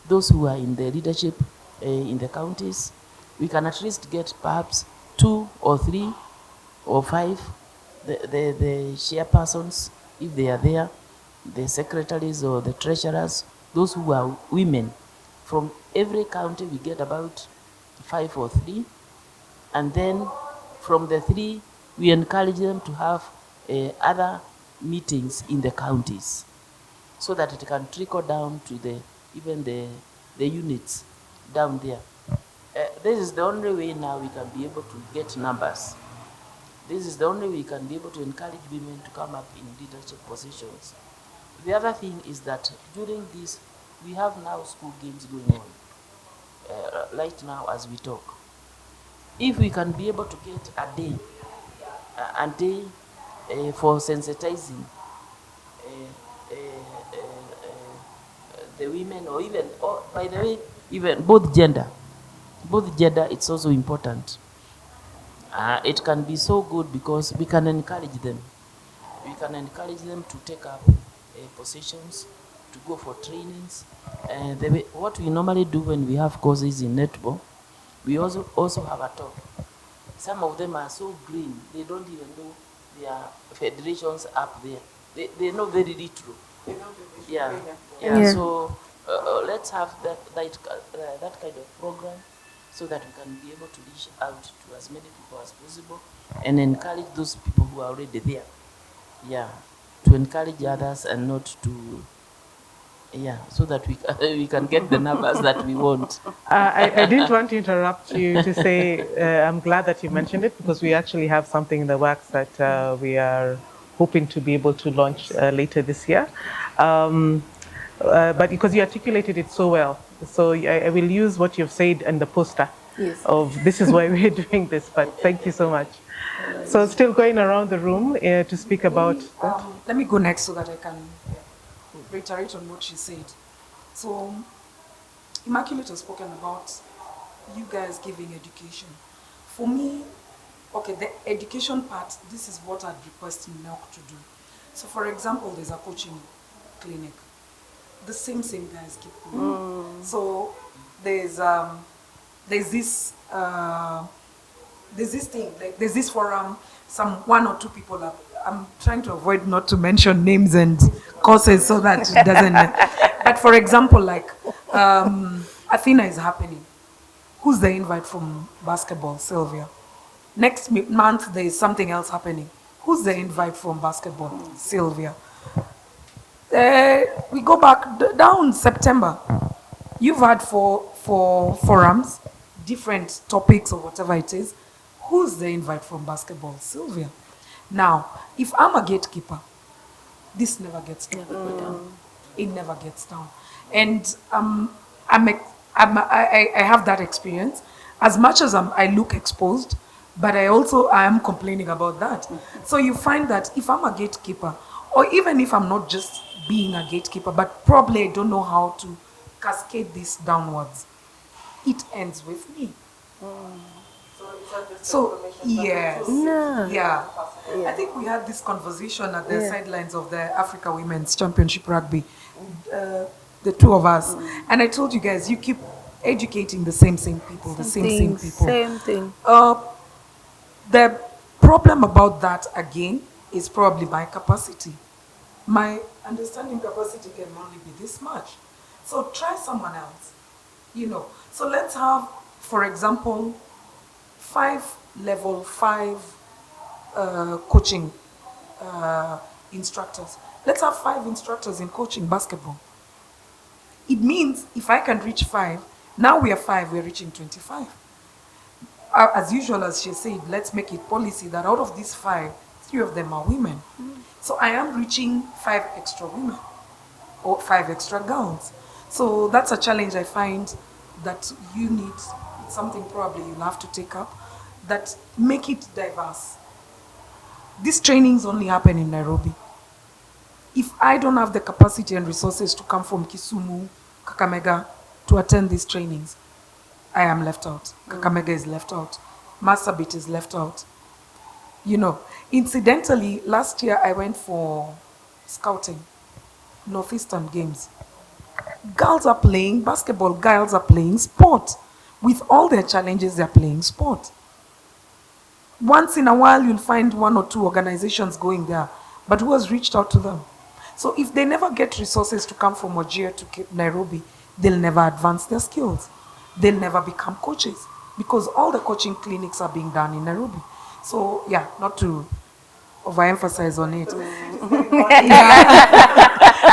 those who are in the leadership in the counties. We can at least get perhaps 2 or 3 or 5, the chairpersons, if they are there, the secretaries or the treasurers, those who are women. From every county we get about 5 or 3, and then from the 3 we encourage them to have other meetings in the counties, so that it can trickle down to even the units down there. This is the only way now we can be able to get numbers. This is the only way we can be able to encourage women to come up in leadership positions. The other thing is that during this, we have now school games going on right now as we talk. If we can be able to get a day for sensitizing the women, or even, by the way, even both gender, it's also important. It can be so good because we can encourage them. We can encourage them to take up positions, to go for trainings. What we normally do when we have courses in netball, we also have a talk. Some of them are so green, they don't even know their federations up there. They know very little. Yeah. So let's have that kind of program, so that we can be able to reach out to as many people as possible and encourage those people who are already there. Yeah, to encourage others and not to. Yeah, so that we can get the numbers that we want. I didn't want to interrupt you to say I'm glad that you mentioned it, because we actually have something in the works that we are hoping to be able to launch later this year. But because you articulated it so well, so I will use what you've said in the poster. Yes. Of this is why we're doing this, but thank you so much. So still going around the room to speak about that. Let me go next so that I can reiterate on what she said. So Immaculate has spoken about you guys giving education. For me, okay, the education part, this is what I'd request NELC to do. So for example, there's a coaching clinic. The same guys keep going. So there's this thing, like there's this forum, some one or two people are, I'm trying to avoid not to mention names and courses so that it doesn't. But for example, like Athena is happening. Who's the invite from basketball? Sylvia. Next month there is something else happening. Who's the invite from basketball? Sylvia. We go back down September. You've had four forums, different topics or whatever it is. Who's the invite from basketball? Sylvia. Now, if I'm a gatekeeper, this never gets done. It never gets done. And I have that experience. As much as I look exposed, but I am complaining about that. So you find that if I'm a gatekeeper, or even if I'm not just being a gatekeeper, but probably I don't know how to cascade this downwards, it ends with me. So yes, yeah. I think we had this conversation at the sidelines of the Africa Women's Championship Rugby, the two of us, and I told you guys, you keep educating the same people, the same people. Same thing. The problem about that again is probably my capacity. My understanding capacity can only be this much. So try someone else, So let's have, for example, 5 level 5 coaching instructors. Let's have 5 instructors in coaching basketball. It means if I can reach 5, now we are 5, we're reaching 25. As usual, as she said, let's make it policy that out of these 5, 3 of them are women. So I am reaching 5 extra women or 5 extra girls. So that's a challenge I find that you need. It's something probably you'll have to take up, that make it diverse. These trainings only happen in Nairobi. If I don't have the capacity and resources to come from Kisumu, Kakamega to attend these trainings, I am left out. Kakamega is left out. Marsabit is left out. Incidentally, last year I went for scouting, Northeastern Games. Girls are playing basketball, girls are playing sport. With all their challenges, they're playing sport. Once in a while, you'll find 1 or 2 organizations going there, but who has reached out to them? So if they never get resources to come from Wajir to Nairobi, they'll never advance their skills. They'll never become coaches because all the coaching clinics are being done in Nairobi. So yeah, not to overemphasize on it.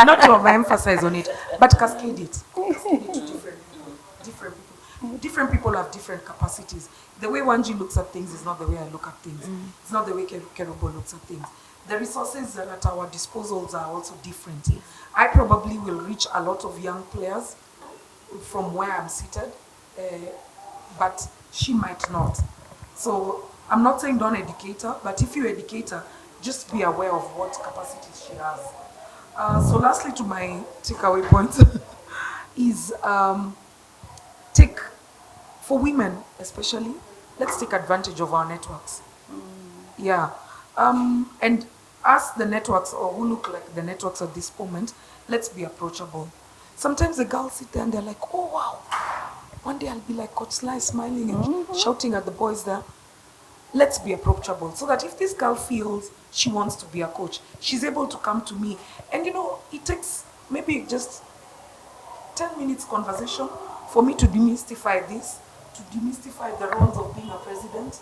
Not to overemphasize on it, but cascade it. Cascade it to different people. Different people have different capacities. The way Wanji looks at things is not the way I look at things. It's not the way Kerubo looks at things. The resources that are at our disposals are also different. I probably will reach a lot of young players from where I'm seated, but she might not. So I'm not saying don't educate her, but if you educate her, just be aware of what capacities she has. So lastly, to my takeaway point is for women especially, let's take advantage of our networks. Yeah. And us, the networks, or who look like the networks at this moment, let's be approachable. Sometimes the girls sit there and they're like, oh wow, one day I'll be like Coach Sly smiling and shouting at the boys there. Let's be approachable so that if this girl feels she wants to be a coach, she's able to come to me. And it takes maybe just 10 minutes conversation for me to demystify this, to demystify the roles of being a president,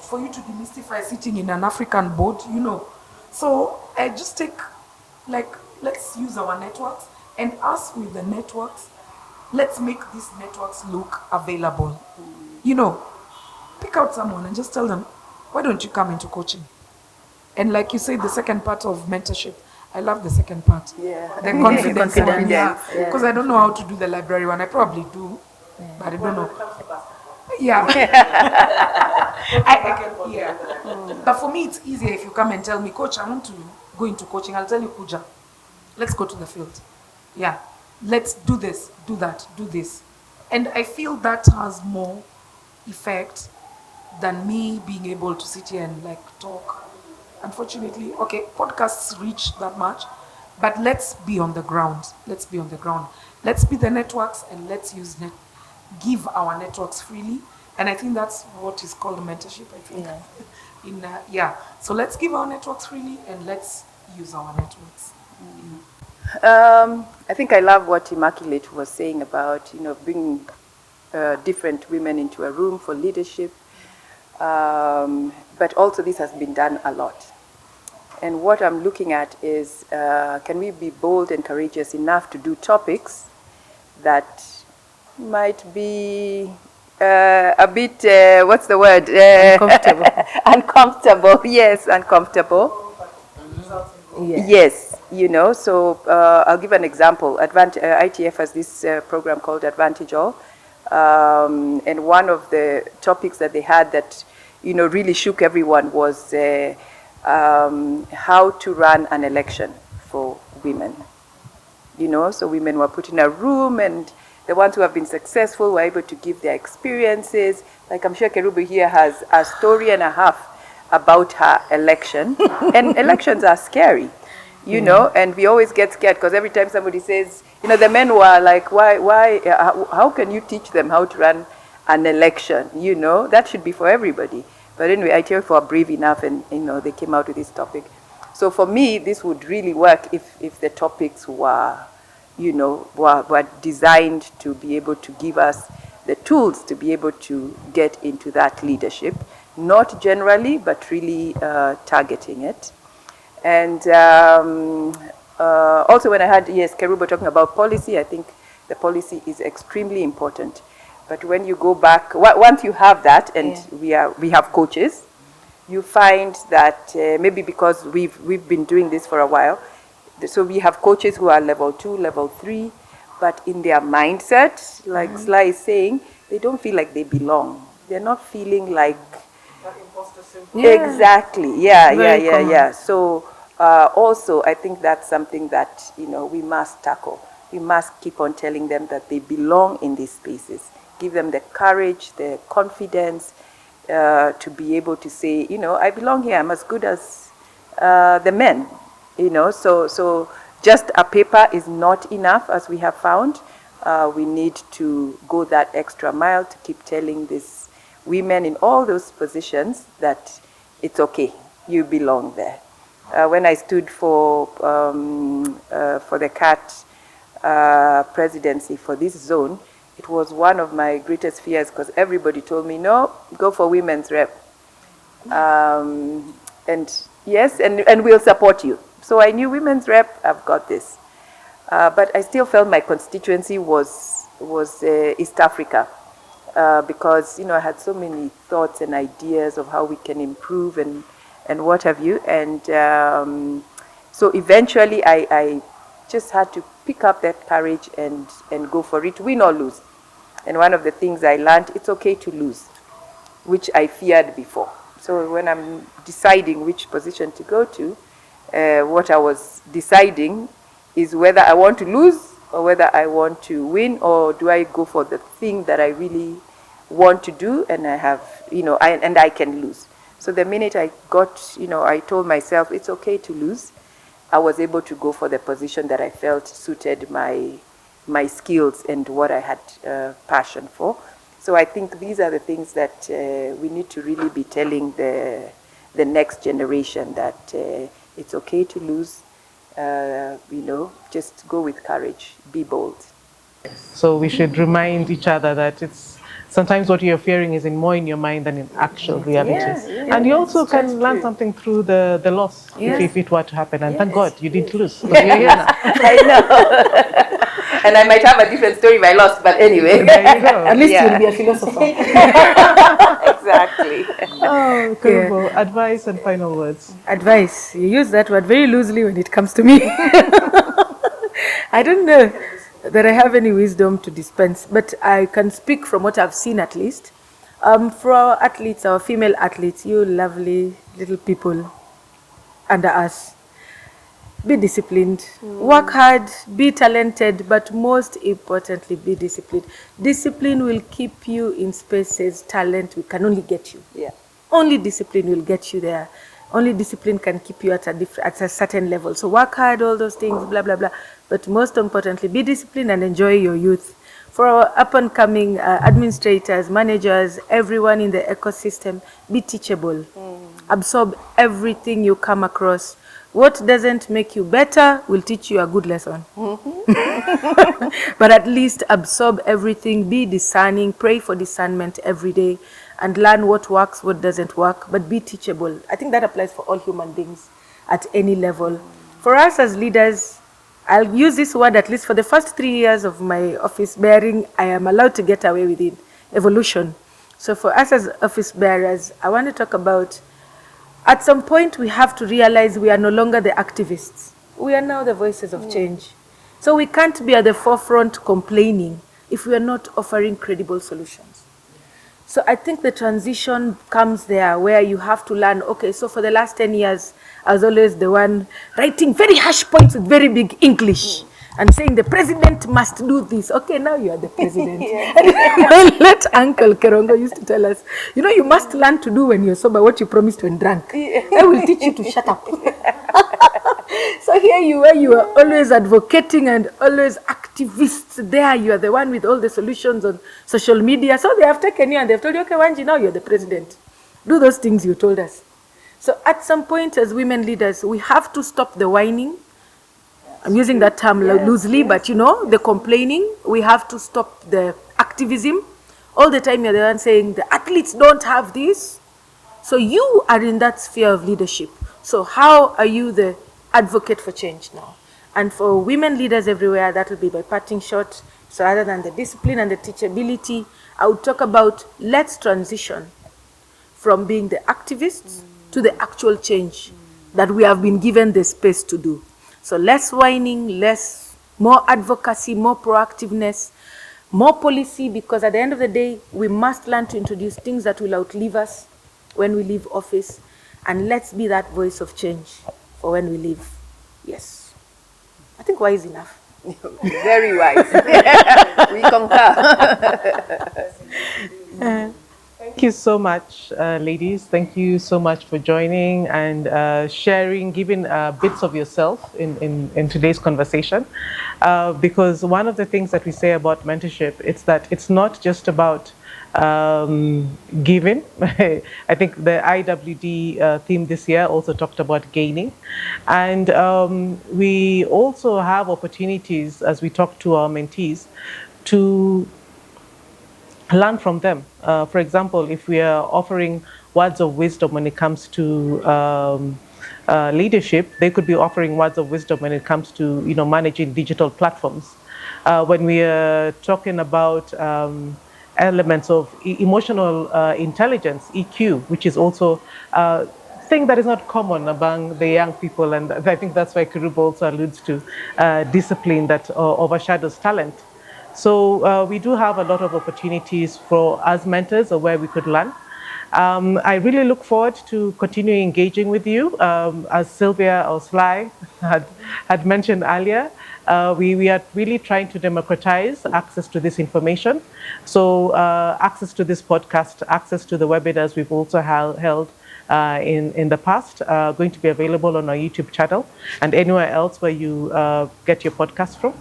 for you to demystify sitting in an African board, So I just take, let's use our networks, and us with the networks, let's make these networks look available. Pick out someone and just tell them, why don't you come into coaching? And like you said, the second part of mentorship, I love the second part. Yeah. The confidence one, yeah. Because I don't know how to do the library one. I probably do, but I don't know. Yeah. But for me, it's easier if you come and tell me, Coach, I want to go into coaching. I'll tell you, Kuja, let's go to the field. Yeah. Let's do this, do that, do this. And I feel that has more effect than me being able to sit here and like talk. Unfortunately, okay, podcasts reach that much, but let's be on the ground. Let's be on the ground. Let's be the networks and let's give our networks freely. And I think that's what is called mentorship, I think. Yeah. So let's give our networks freely and let's use our networks. I think I love what Immaculate was saying about, bringing different women into a room for leadership. But also this has been done a lot. And what I'm looking at is, can we be bold and courageous enough to do topics that might be a bit, what's the word? Uncomfortable. Uncomfortable, yes, uncomfortable. Yes, so I'll give an example. ITF has this program called Advantage All. And one of the topics that they had that, really shook everyone was how to run an election for women. So women were put in a room, and the ones who have been successful were able to give their experiences. Like I'm sure Kerubu here has a story and a half about her election. And elections are scary, and we always get scared because every time somebody says, the men were like, why, how can you teach them how to run an election? That should be for everybody. But anyway, ITF were brave enough and, they came out with this topic. So for me, this would really work if the topics were, were designed to be able to give us the tools to be able to get into that leadership, not generally, but really targeting it. And also when I had, Kerubo talking about policy, I think the policy is extremely important. But when you go back, once you have that, and we have coaches, you find that maybe because we've been doing this for a while, so we have coaches who are level 2, level 3, but in their mindset, like Sly is saying, they don't feel like they belong. They're not feeling like... Exactly, yeah. So also, I think that's something that, we must tackle. We must keep on telling them that they belong in these spaces. Give them the courage, the confidence to be able to say, I belong here. I'm as good as the men. So just a paper is not enough, as we have found. We need to go that extra mile to keep telling these women in all those positions that it's okay, you belong there. When I stood for the CAT presidency for this zone, it was one of my greatest fears because everybody told me, no, go for women's rep. And yes, and we'll support you. So I knew women's rep, I've got this. But I still felt my constituency was East Africa because, I had so many thoughts and ideas of how we can improve and what have you. And so eventually I just had to pick up that courage and go for it, win or lose. And one of the things I learned, it's okay to lose, which I feared before. So when I'm deciding which position to go to, what I was deciding is whether I want to lose or whether I want to win, or do I go for the thing that I really want to do and I have, and I can lose. So the minute I got, I told myself it's okay to lose, I was able to go for the position that I felt suited my skills and what I had passion for. So I think these are the things that we need to really be telling the next generation, that it's okay to lose, just go with courage, be bold. So we should remind each other that it's sometimes what you're fearing is more in your mind than in actual reality. And you also can learn something through the loss if it were to happen. And thank God you didn't lose. I know. And I might have a different story if I lost, but anyway. There you go. At least you'll be a philosopher. Exactly. Oh, Kurubo, advice and final words. Advice. You use that word very loosely when it comes to me. I don't know that I have any wisdom to dispense, but I can speak from what I've seen at least. For our athletes, our female athletes, you lovely little people under us, be disciplined. Work hard, be talented, but most importantly, be disciplined. Discipline will keep you in spaces talent can only get you. Yeah. Only discipline will get you there. Only discipline can keep you at a certain level. So work hard, all those things, blah, blah, blah. But most importantly, be disciplined and enjoy your youth. For our up-and-coming administrators, managers, everyone in the ecosystem, be teachable. Absorb everything you come across. What doesn't make you better will teach you a good lesson. But at least absorb everything, be discerning, pray for discernment every day, and learn what works, what doesn't work, but be teachable. I think that applies for all human beings at any level. For us as leaders, I'll use this word at least for the first 3 years of my office bearing, I am allowed to get away with it, evolution. So for us as office bearers, I want to talk about, at some point we have to realize we are no longer the activists. We are now the voices of change. So we can't be at the forefront complaining if we are not offering credible solutions. So I think the transition comes there where you have to learn, okay, so for the last 10 years, I was always the one writing very harsh points with very big English and saying the president must do this. Okay, now you are the president. My late uncle Kerongo used to tell us, you know, you must learn to do when you're sober what you promised when drunk. I will teach you to shut up. So here you are always advocating and always activists there. You are the one with all the solutions on social media. So they have taken you and they've told you, okay, Wanji, now you're the president. Do those things you told us. So at some point as women leaders, we have to stop the whining. I'm using that term loosely, but you know, the complaining. We have to stop the activism. All the time you're the one saying, the athletes don't have this. So you are in that sphere of leadership. So how are you the advocate for change now? And for women leaders everywhere, that will be by parting shot. So other than the discipline and the teachability, I would talk about let's transition from being the activists to the actual change that we have been given the space to do. So less whining, more advocacy, more proactiveness, more policy, because at the end of the day, we must learn to introduce things that will outlive us when we leave office. And let's be that voice of change for when we leave. Yes. I think wise enough. Very wise. We concur. Thank you so much, ladies. Thank you so much for joining and sharing, giving bits of yourself in today's conversation. Because one of the things that we say about mentorship is that it's not just about giving. I think the IWD theme this year also talked about gaining. And we also have opportunities as we talk to our mentees to learn from them. For example, if we are offering words of wisdom when it comes to leadership, they could be offering words of wisdom when it comes to managing digital platforms. When we are talking about elements of emotional intelligence, EQ, which is also a thing that is not common among the young people, and I think that's why Kerubo also alludes to discipline that overshadows talent. So we do have a lot of opportunities for as mentors or where we could learn. I really look forward to continuing engaging with you. As Sylvia or Sly had mentioned earlier, we are really trying to democratize access to this information. So access to this podcast, access to the webinars we've also held in the past, going to be available on our YouTube channel and anywhere else where you get your podcast from.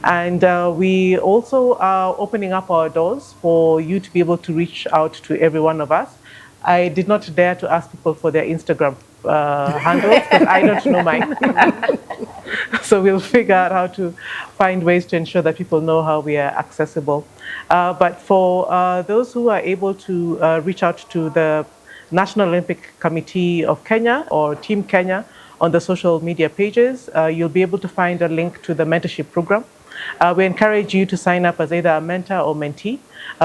And we also are opening up our doors for you to be able to reach out to every one of us. I did not dare to ask people for their Instagram handles because I don't know mine. So we'll figure out how to find ways to ensure that people know how we are accessible. But for those who are able to reach out to the National Olympic Committee of Kenya or Team Kenya on the social media pages, you'll be able to find a link to the mentorship program. We encourage you to sign up as either a mentor or mentee.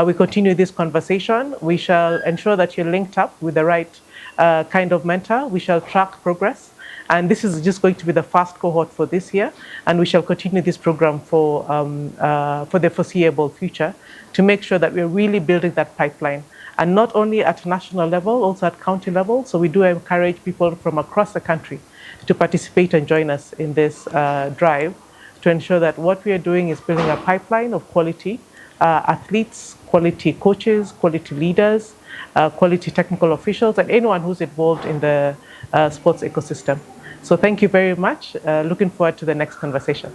We continue this conversation. We shall ensure that you're linked up with the right kind of mentor. We shall track progress. And this is just going to be the first cohort for this year. And we shall continue this program for the foreseeable future to make sure that we're really building that pipeline and not only at national level, also at county level. So we do encourage people from across the country to participate and join us in this drive to ensure that what we are doing is building a pipeline of quality athletes, quality coaches, quality leaders, quality technical officials, and anyone who's involved in the sports ecosystem. So thank you very much. Looking forward to the next conversation.